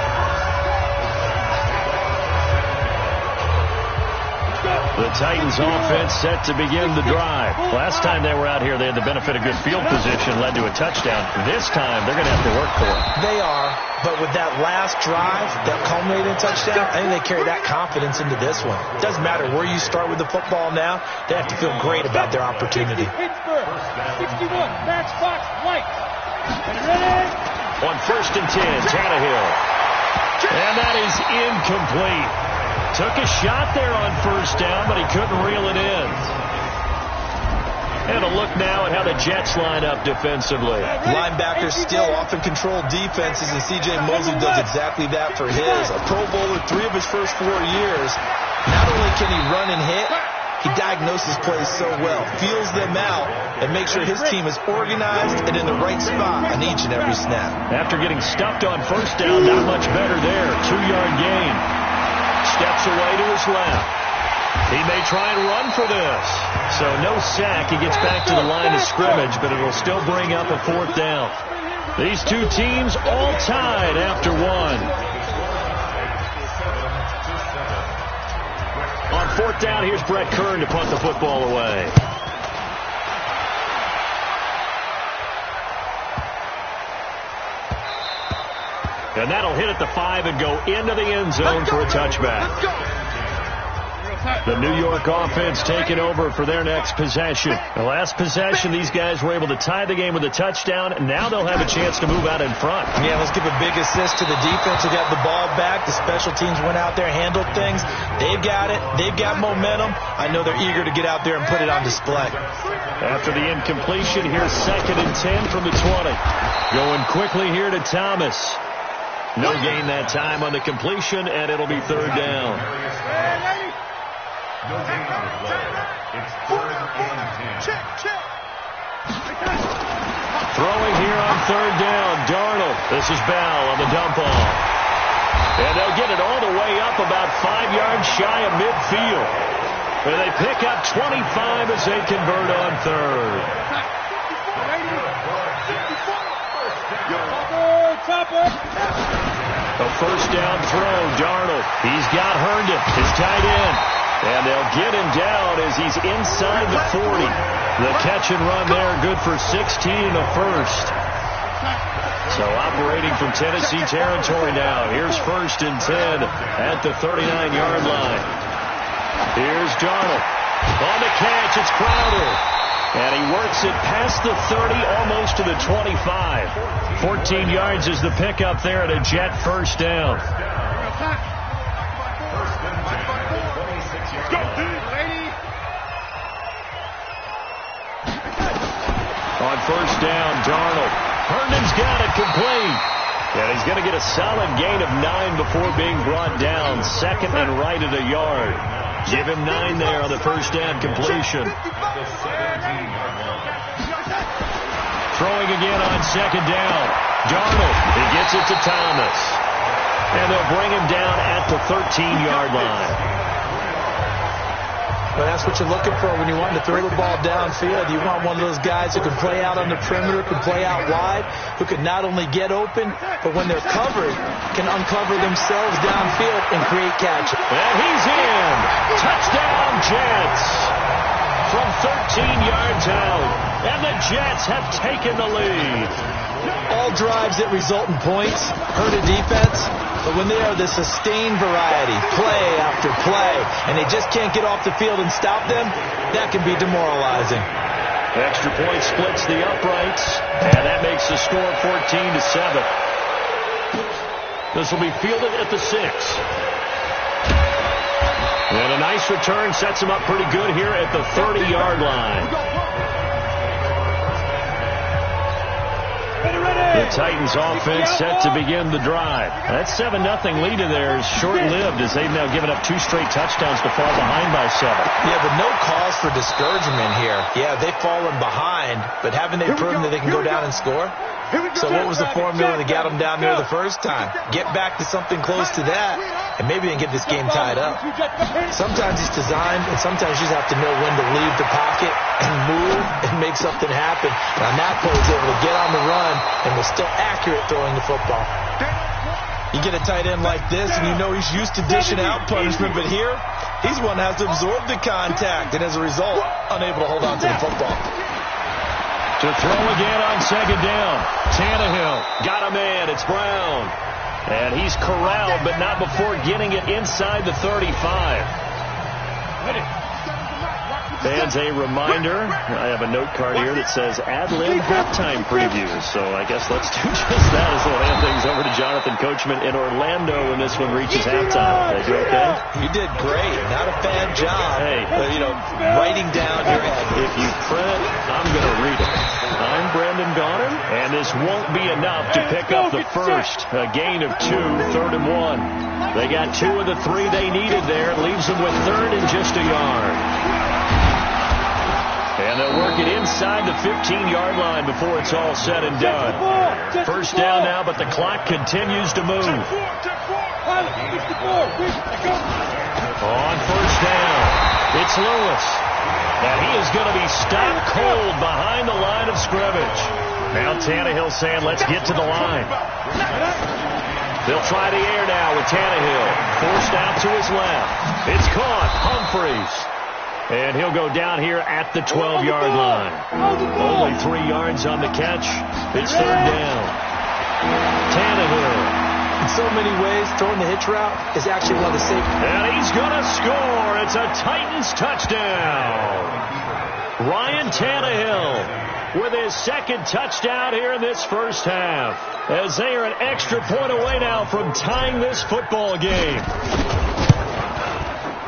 The Titans offense set to begin the drive. Last time they were out here, they had the benefit of good field position, led to a touchdown. This time, they're going to have to work for it. They are, but with that last drive that culminated in a touchdown, I think they carry that confidence into this one. It doesn't matter where you start with the football now. They have to feel great about their opportunity. Pittsburgh, 61, matchbox, light. On 1st and 10, Tannehill. And that is incomplete. Took a shot there on 1st down, but he couldn't reel it in. And a look now at how the Jets line up defensively. Linebackers still often control defenses, and C.J. Mosley does exactly that for his. A Pro Bowler 3 of his first 4 years. Not only can he run and hit, he diagnoses plays so well, feels them out, and makes sure his team is organized and in the right spot on each and every snap. After getting stuffed on 1st down, not much better there. 2-yard gain. Steps away to his left. He may try and run for this. So no sack. He gets back to the line of scrimmage, but it'll still bring up a 4th down. These two teams all tied after 1. On 4th down, here's Brett Kern to punt the football away. And that'll hit at the 5 and go into the end zone for a touchback. The New York offense taking over for their next possession. The last possession, these guys were able to tie the game with a touchdown, and now they'll have a chance to move out in front. Yeah, let's give a big assist to the defense who got the ball back. The special teams went out there, handled things. They've got it. They've got momentum. I know they're eager to get out there and put it on display. After the incompletion, here's 2nd and 10 from the 20. Going quickly here to Thomas. No gain that time on the completion, and it'll be 3rd down. No gain on the play. It's 3rd and 10. Throwing here on 3rd down, Darnold. This is Bell on the dump off. And they'll get it all the way up about 5 yards shy of midfield. And they pick up 25 as they convert on 3rd. A 1st down throw, Darnold. He's got Herndon, his tight end. And they'll get him down as he's inside the 40. The catch and run there, good for 16 and a 1st. So operating from Tennessee territory now. Here's 1st and 10 at the 39-yard line. Here's Darnold. On the catch, it's Crowder. And he works it past the 30, almost to the 25. 14 yards is the pickup there at a Jet 1st down. On 1st down, Darnold. Herndon's got it complete. And he's going to get a solid gain of 9 before being brought down. 2nd and right at a yard. Give him 9 there on the 1st down completion. Throwing again on 2nd down. Darnold, he gets it to Thomas. And they'll bring him down at the 13-yard line. But that's what you're looking for when you want to throw the ball downfield. You want one of those guys who can play out on the perimeter, can play out wide, who can not only get open, but when they're covered, can uncover themselves downfield and create catches. And he's in. Touchdown, Jets. From 13 yards out. And the Jets have taken the lead. All drives that result in points hurt a defense, but when they are the sustained variety, play after play, and they just can't get off the field and stop them, that can be demoralizing. Extra point splits the uprights, and that makes the score 14-7. This will be fielded at the 6. And a nice return sets him up pretty good here at the 30-yard line. The Titans offense set to begin the drive. That 7-0 lead of theirs short-lived as they've now given up 2 straight touchdowns to fall behind by 7. Yeah, but no cause for discouragement here. Yeah, they've fallen behind, but haven't they proven that they can go down and score? So what was the formula that got them down there the first time? Get back to something close to that, and maybe they can get this game tied up. Sometimes it's designed, and sometimes you just have to know when to leave the pocket and move and make something happen. And on that play, he's able to get on the run and was still accurate throwing the football. You get a tight end like this, and you know he's used to dishing out punishment, but here, he's one that has to absorb the contact, and as a result, unable to hold on to the football. To throw again on second down. Tannehill got a man. It's Brown. And he's corralled, but not before getting it inside the 35. Fans, a reminder, I have a note card here that says ad-lib halftime previews. So I guess let's do just that as we'll hand things over to Jonathan Coachman in Orlando when this one reaches halftime. Did you okay? You did great. Not a bad job. Hey, writing down your ad. If you print, I'm going to read it. I'm Brandon Goddard, and this won't be enough to pick up the first. A gain of 2, 3rd and 1. They got 2 of the 3 they needed there. It leaves them with 3rd and just a yard. And they'll work it inside the 15-yard line before it's all said and done. First down now, but the clock continues to move. On first down, it's Lewis. And he is going to be stopped cold behind the line of scrimmage. Now Tannehill saying, let's get to the line. They'll try the air now with Tannehill. Forced out to his left. It's caught. Humphreys. And he'll go down here at the 12-yard line. Only 3 yards on the catch. It's 3rd down. Tannehill. In so many ways, throwing the hitch route is actually one of the safest. And he's going to score. It's a Titans touchdown. Ryan Tannehill with his 2nd touchdown here in this first half. As they are an extra point away now from tying this football game.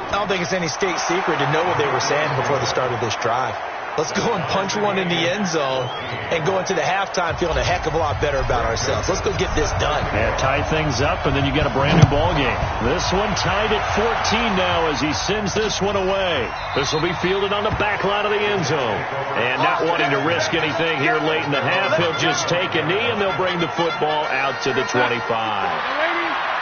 I don't think it's any state secret to know what they were saying before the start of this drive. Let's go and punch one in the end zone and go into the halftime feeling a heck of a lot better about ourselves. Let's go get this done. Yeah, tie things up, and then you get a brand new ball game. This one tied at 14 now as he sends this one away. This will be fielded on the back line of the end zone. And not wanting to risk anything here late in the half, he'll just take a knee, and they'll bring the football out to the 25.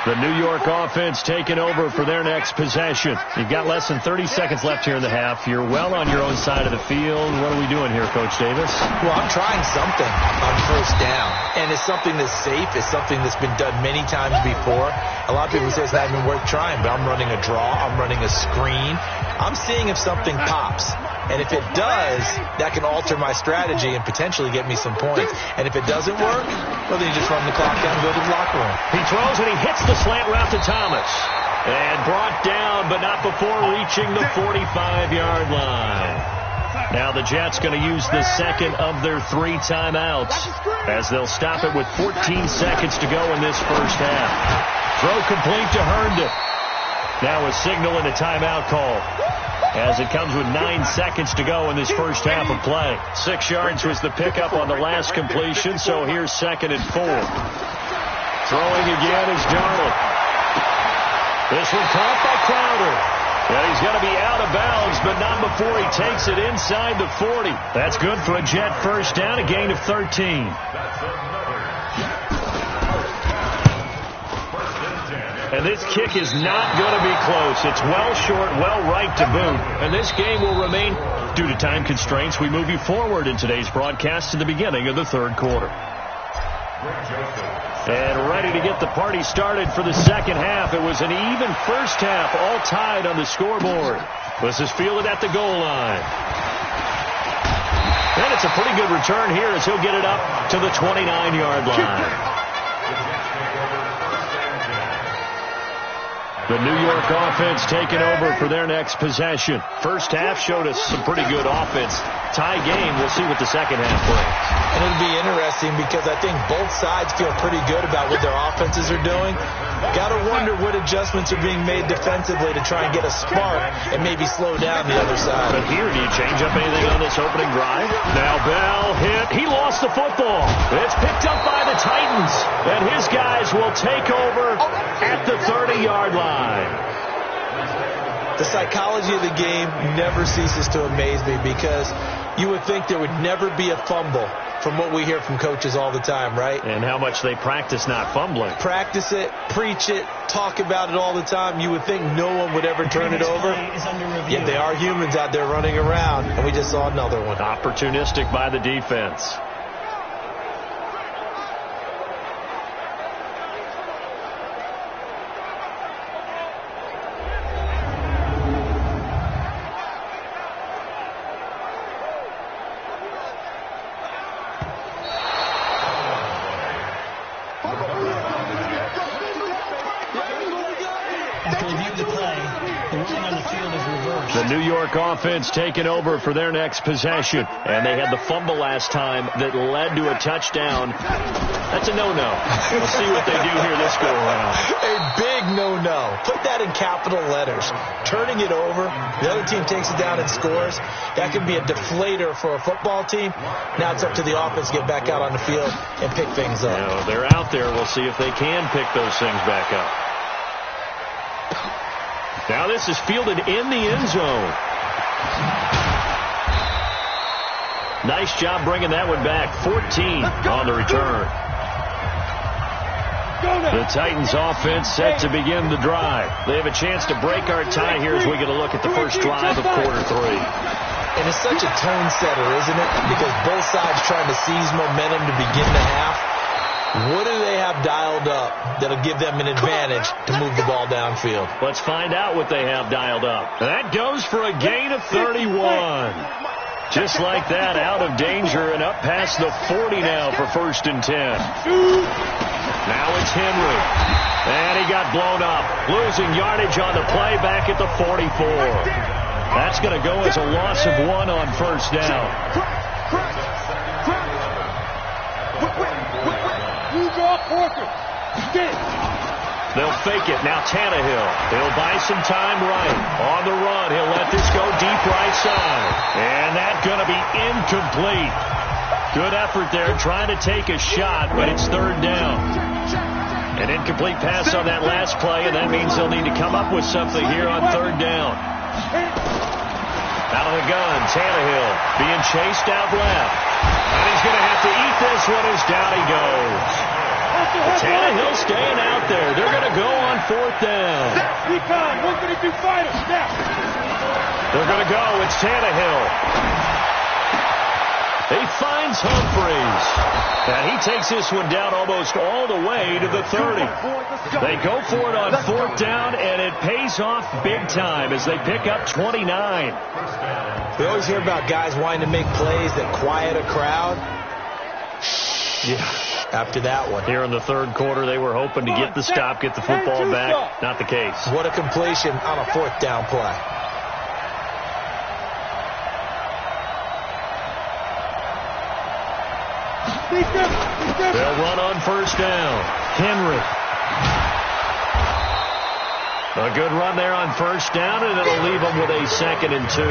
The New York offense taking over for their next possession. You've got less than 30 seconds left here in the half. You're well on your own side of the field. What are we doing here, Coach Davis? Well, I'm trying something on first down. And it's something that's safe. It's something that's been done many times before. A lot of people say it's not even worth trying, but I'm running a draw. I'm running a screen. I'm seeing if something pops. And if it does, that can alter my strategy and potentially get me some points. And if it doesn't work, well, then you just run the clock down and go to the locker room. He throws and he hits the slant route to Thomas. And brought down, but not before reaching the 45-yard line. Now the Jets going to use the 2nd of their 3 timeouts as they'll stop it with 14 seconds to go in this first half. Throw complete to Herndon. Now a signal and a timeout call as it comes with 9 seconds to go in this first half of play. 6 yards was the pickup on the last completion, so here's 2nd and 4. Throwing again is Darnold. This one caught by Crowder. And he's going to be out of bounds, but not before he takes it inside the 40. That's good for a Jet first down, a gain of 13. And this kick is not going to be close. It's well short, well right to boot. And this game will remain, due to time constraints, we move you forward in today's broadcast to the beginning of the third quarter. And ready to get the party started for the second half. It was an even first half, all tied on the scoreboard. This is fielded at the goal line. And it's a pretty good return here as he'll get it up to the 29-yard line. The New York offense taking over for their next possession. First half showed us some pretty good offense. Tie game. We'll see what the second half brings. And it'll be interesting because I think both sides feel pretty good about what their offenses are doing. Got to wonder what adjustments are being made defensively to try and get a spark and maybe slow down the other side. But here, do you change up anything on this opening drive? Now Bell hit. He lost the football. It's picked up by the Titans. And his guys will take over at the 30-yard line. The psychology of the game never ceases to amaze me because you would think there would never be a fumble from what we hear from coaches all the time, right? And how much they practice not fumbling. Practice it, preach it, talk about it all the time. You would think no one would ever turn it over. Yet they are humans out there running around, and we just saw another one. Opportunistic by the defense. The New York offense taking over for their next possession. And they had the fumble last time that led to a touchdown. That's a no-no. We'll see what they do here this go-around. A big no-no. Put that in capital letters. Turning it over, the other team takes it down and scores. That could be a deflator for a football team. Now it's up to the offense to get back out on the field and pick things up. Now, they're out there. We'll see if they can pick those things back up. Now this is fielded in the end zone. Nice job bringing that one back. 14 on the return. The Titans offense set to begin the drive. They have a chance to break our tie here as we get a look at the first drive of quarter three. And it's such a tone setter, isn't it? Because both sides trying to seize momentum to begin the half. What do they have dialed up that'll give them an advantage to move the ball downfield? Let's find out what they have dialed up. That goes for a gain of 31. Just like that, out of danger and up past the 40 now for 1st and 10. Now it's Henry. And he got blown up. Losing yardage on the play back at the 44. That's going to go as a loss of 1 on first down. They'll fake it. Now Tannehill. He'll buy some time right. On the run. He'll let this go deep right side. And that's going to be incomplete. Good effort there trying to take a shot, but it's third down. An incomplete pass on that last play, and that means they'll need to come up with something here on third down. Out of the gun, Tannehill being chased out left. And he's going to have to eat this one as down he goes. Tannehill staying out there. They're going to go on fourth down. They're going to go. It's Tannehill. He finds Humphreys. And he takes this one down almost all the way to the 30. They go for it on fourth down, and it pays off big time as they pick up 29. We always hear about guys wanting to make plays that quiet a crowd. Yeah, after that one. Here in the third quarter, they were hoping to get the stop, get the football back. Not the case. What a completion on a fourth down play. They'll run on first down. Henry. A good run there on first down, and it'll leave them with a 2nd and 2.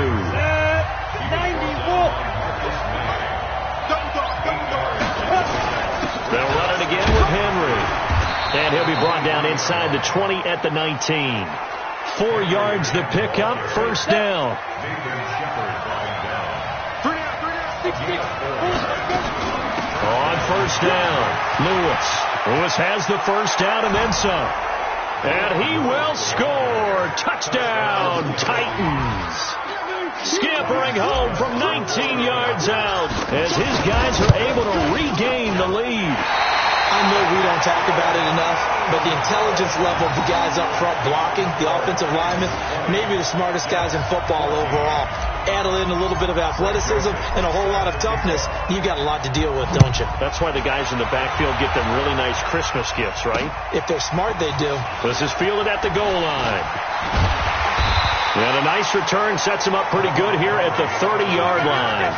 They'll run it again with Henry. And he'll be brought down inside the 20 at the 19. 4 yards the pickup, first down. On first down, Lewis. Lewis has the first down and then some. And he will score. Touchdown, Titans. Scampering home from 19 yards out as his guys are able to regain the lead. I know we don't talk about it enough, but the intelligence level of the guys up front blocking, the offensive linemen, maybe the smartest guys in football overall. Add in a little bit of athleticism and a whole lot of toughness, you've got a lot to deal with, don't you? That's why the guys in the backfield get them really nice Christmas gifts, right? If they're smart, they do. This is fielded at the goal line. And a nice return sets him up pretty good here at the 30-yard line.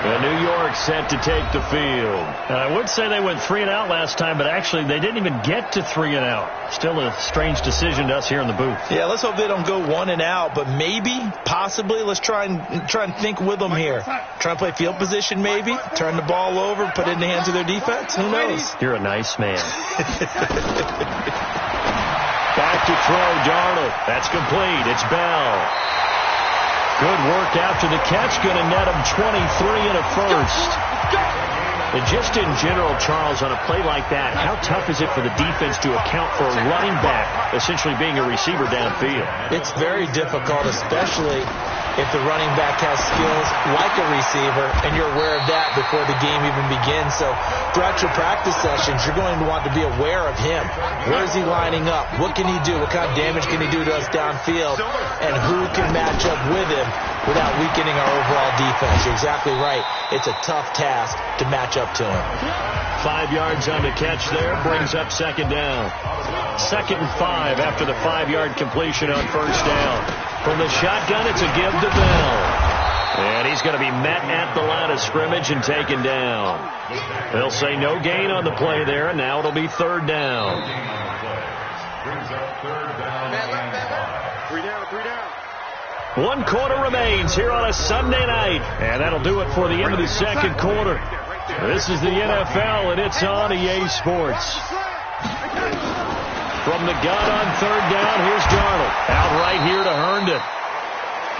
And New York set to take the field. And I would say they went 3 and out last time, but actually they didn't even get to 3 and out. Still a strange decision to us here in the booth. Yeah, let's hope they don't go 1 and out, but maybe, possibly, let's try and think with them here. Try and play field position maybe, turn the ball over, put it in the hands of their defense. Who knows? You're a nice man. Back to throw, Darnold. That's complete. It's Bell. Good work after the catch. Going to net him 23 and a first. And just in general, Charles, on a play like that, how tough is it for the defense to account for a running back essentially being a receiver downfield? It's very difficult, especially if the running back has skills like a receiver, and you're aware of that before the game even begins. So throughout your practice sessions, you're going to want to be aware of him. Where is he lining up? What can he do? What kind of damage can he do to us downfield? And who can match up with him without weakening our overall defense? You're exactly right. It's a tough task to match up to him. 5 yards on the catch there, brings up second down. 2nd and 5 after the 5-yard completion on first down. From the shotgun, it's a give to Bell. And he's going to be met at the line of scrimmage and taken down. They'll say no gain on the play there, and now it'll be 3rd down. Brings up 3rd down and 5. 3 down, 3 down. 1 quarter remains here on a Sunday night. And that'll do it for the end of the 2nd quarter. This is the NFL, and it's on EA Sports. From the gun on 3rd down, here's Darnold. Out right here to Herndon.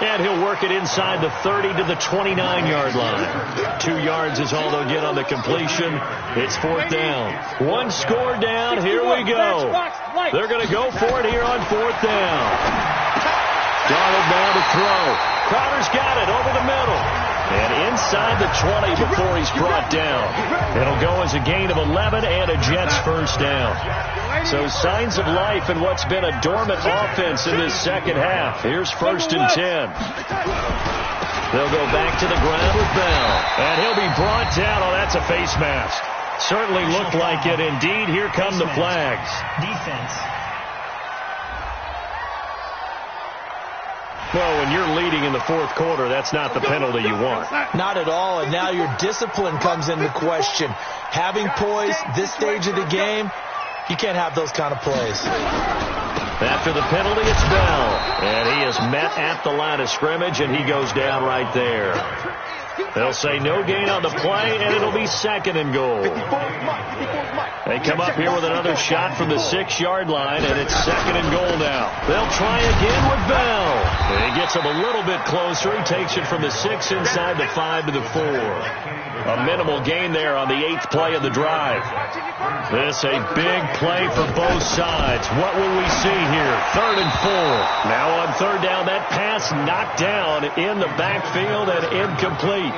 And he'll work it inside the 30 to the 29-yard line. 2 yards is all they'll get on the completion. It's 4th down. 1 score down. Here we go. They're going to go for it here on 4th down. Darnold now to throw. Crowder's got it over the middle. And inside the 20 before he's brought down. It'll go as a gain of 11 and a Jets first down. So signs of life in what's been a dormant offense in this second half. Here's 1st and 10. They'll go back to the ground with Bell. And he'll be brought down. Oh, that's a face mask. Certainly looked like it. Indeed, here come the flags. Defense. Well, when you're leading in the 4th quarter, that's not the penalty you want. Not at all, and now your discipline comes into question. Having poise this stage of the game, you can't have those kind of plays. After the penalty, it's Bell. And he is met at the line of scrimmage, and he goes down right there. They'll say no gain on the play, and it'll be 2nd and goal. They come up here with another shot from the 6-yard line, and it's 2nd and goal now. They'll try again with Bell. And he gets him a little bit closer. He takes it from the 6 inside the 5 to the 4. A minimal gain there on the 8th play of the drive. This a big play for both sides. What will we see here? 3rd and 4. Now on 3rd down, that pass knocked down in the backfield and incomplete.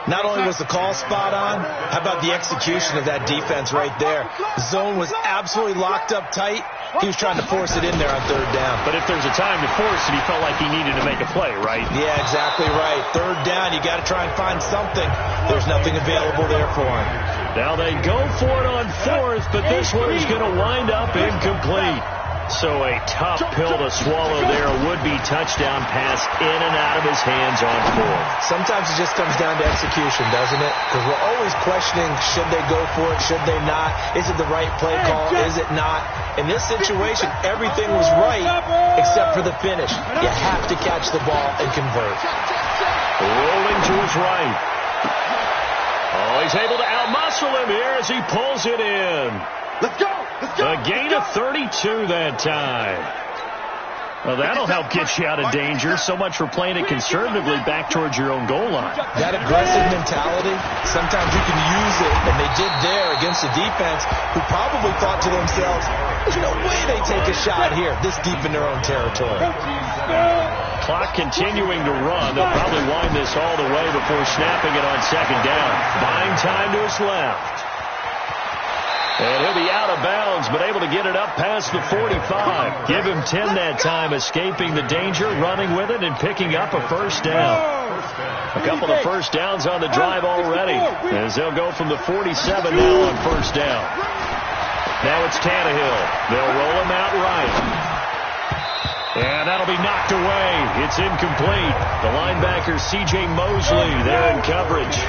Not only was the call spot on, how about the execution of that defense right there? The zone was absolutely locked up tight. He was trying to force it in there on 3rd down. But if there's a time to force it, he felt like he needed to make a play, right? Yeah, exactly right. 3rd down, you got to try and find something. There's nothing available there for him. Now they go for it on 4th, but this one is going to wind up incomplete. So a tough pill to swallow there. A would-be touchdown pass in and out of his hands on 4th. Sometimes it just comes down to execution, doesn't it? Because we're always questioning, should they go for it, should they not? Is it the right play call, is it not? In this situation, everything was right except for the finish. You have to catch the ball and convert. Rolling to his right. Oh, he's able to outmuscle him here as he pulls it in. Let's go! Let's go! A gain of 32 that time. Well, that'll help get you out of danger. So much for playing it conservatively back towards your own goal line. That aggressive mentality, sometimes you can use it, and they did there against the defense, who probably thought to themselves, there's no way they take a shot here this deep in their own territory. Clock continuing to run. They'll probably wind this all the way before snapping it on second down. Buying time to his left. And he'll be out of bounds, but able to get it up past the 45. Give him 10 that time, escaping the danger, running with it, and picking up a first down. A couple of first downs on the drive already, as they'll go from the 47 now on first down. Now it's Tannehill. They'll roll him out right. And that'll be knocked away. It's incomplete. The linebacker, C.J. Mosley, there in coverage.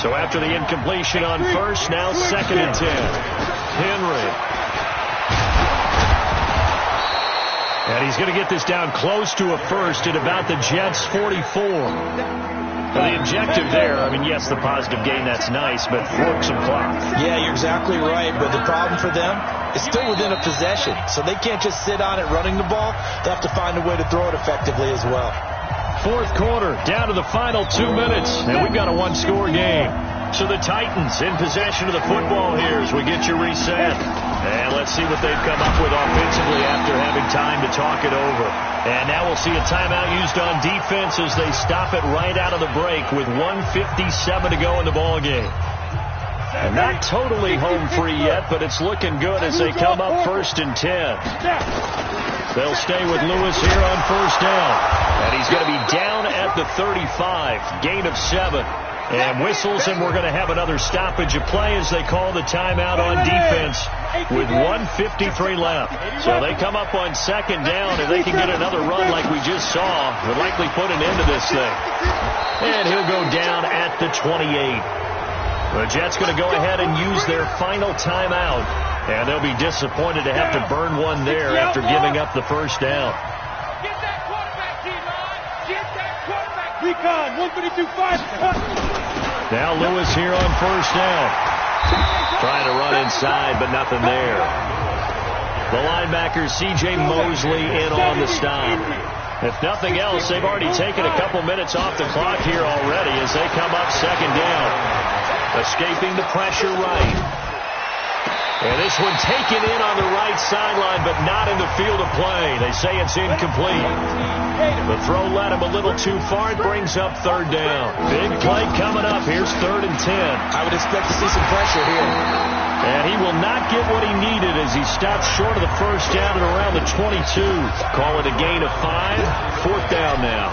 So after the incompletion on first, now 2nd and 10. Henry. And he's going to get this down close to a first at about the Jets' 44. Now the objective there, I mean, yes, the positive gain, that's nice, but work some clock. Yeah, you're exactly right, but the problem for them is still within a possession, so they can't just sit on it running the ball. They have to find a way to throw it effectively as well. Fourth quarter, down to the final 2 minutes, and we've got a one-score game. So the Titans in possession of the football here as we get you reset. And let's see what they've come up with offensively after having time to talk it over. And now we'll see a timeout used on defense as they stop it right out of the break with 1:57 to go in the ballgame. And not totally home free yet, but it's looking good as they come up 1st and 10. They'll stay with Lewis here on first down. And he's going to be down at the 35, gain of 7. And whistles, and we're going to have another stoppage of play as they call the timeout on defense with 1:53 left. So they come up on second down, and they can get another run like we just saw. Would likely put an end to this thing. And he'll go down at the 28. The Jets going to go ahead and use their final timeout. And they'll be disappointed to have to burn one there after giving up the first down. Get that quarterback, D-line. Get that quarterback. Recon, 152.5. Now Lewis here on first down. Trying to run inside, but nothing there. The linebacker, C.J. Mosley, in on the stop. If nothing else, they've already taken a couple minutes off the clock here already as they come up second down. Escaping the pressure right. And this one taken in on the right sideline, but not in the field of play. They say it's incomplete. The throw led him a little too far. It brings up third down. Big play coming up. Here's 3rd and 10. I would expect to see some pressure here. And he will not get what he needed as he stops short of the first down at around the 22. Call it a gain of 5. 4th down now.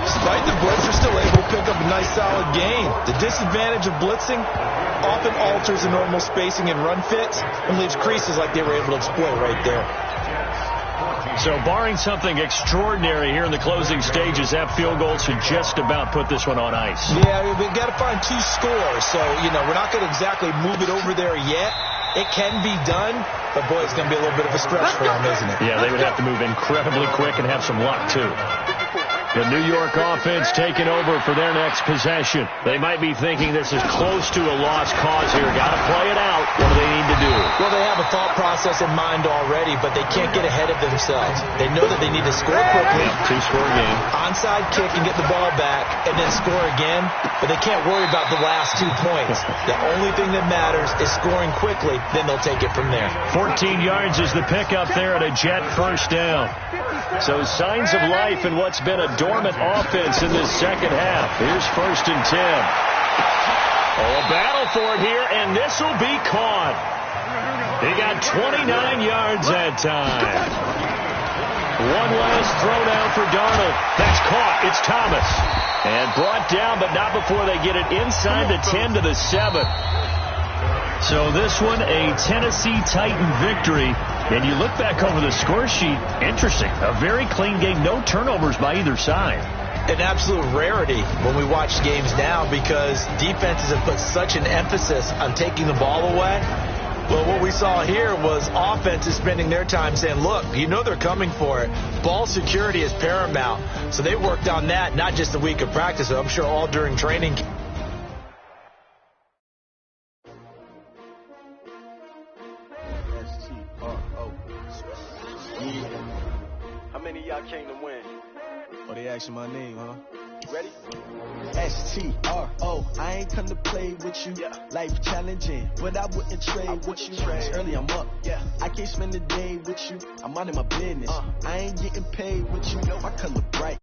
Despite the blitz, they're still able to pick up a nice solid gain. The disadvantage of blitzing often alters the normal spacing and run fits and leaves creases like they were able to exploit right there. So barring something extraordinary here in the closing stages, that field goal should just about put this one on ice. Yeah, we've got to find 2 scores. So, we're not going to exactly move it over there yet. It can be done, but boy, it's going to be a little bit of a stretch for them, isn't it? Yeah, they would have to move incredibly quick and have some luck, too. The New York offense taking over for their next possession. They might be thinking this is close to a lost cause here. Got to play it out. What do they need to do? Well, they have a thought process in mind already, but they can't get ahead of themselves. They know that they need to score quickly. Yep, 2-score game. Onside kick and get the ball back and then score again, but they can't worry about the last 2 points. The only thing that matters is scoring quickly, then they'll take it from there. 14 yards is the pickup there at a Jet first down. So signs of life in what's been a dormant offense in this second half. Here's 1st and 10. Oh, a battle for it here, and this will be caught. He got 29 yards that time. One last throw down for Darnold. That's caught. It's Thomas. And brought down, but not before they get it inside the 10 to the 7. So this one, a Tennessee Titan victory. And you look back over the score sheet, interesting. A very clean game, no turnovers by either side. An absolute rarity when we watch games now because defenses have put such an emphasis on taking the ball away. Well, what we saw here was offenses spending their time saying, look, they're coming for it. Ball security is paramount. So they worked on that, not just a week of practice, but I'm sure all during training. many of y'all came to win? Oh, they asking my name, huh? You ready? S-T-R-O, I ain't come to play with you. Yeah. Life challenging, but I wouldn't trade with you. It's early, I'm up. Yeah. I can't spend the day with you. I'm minding my business. I ain't getting paid with you. My color bright.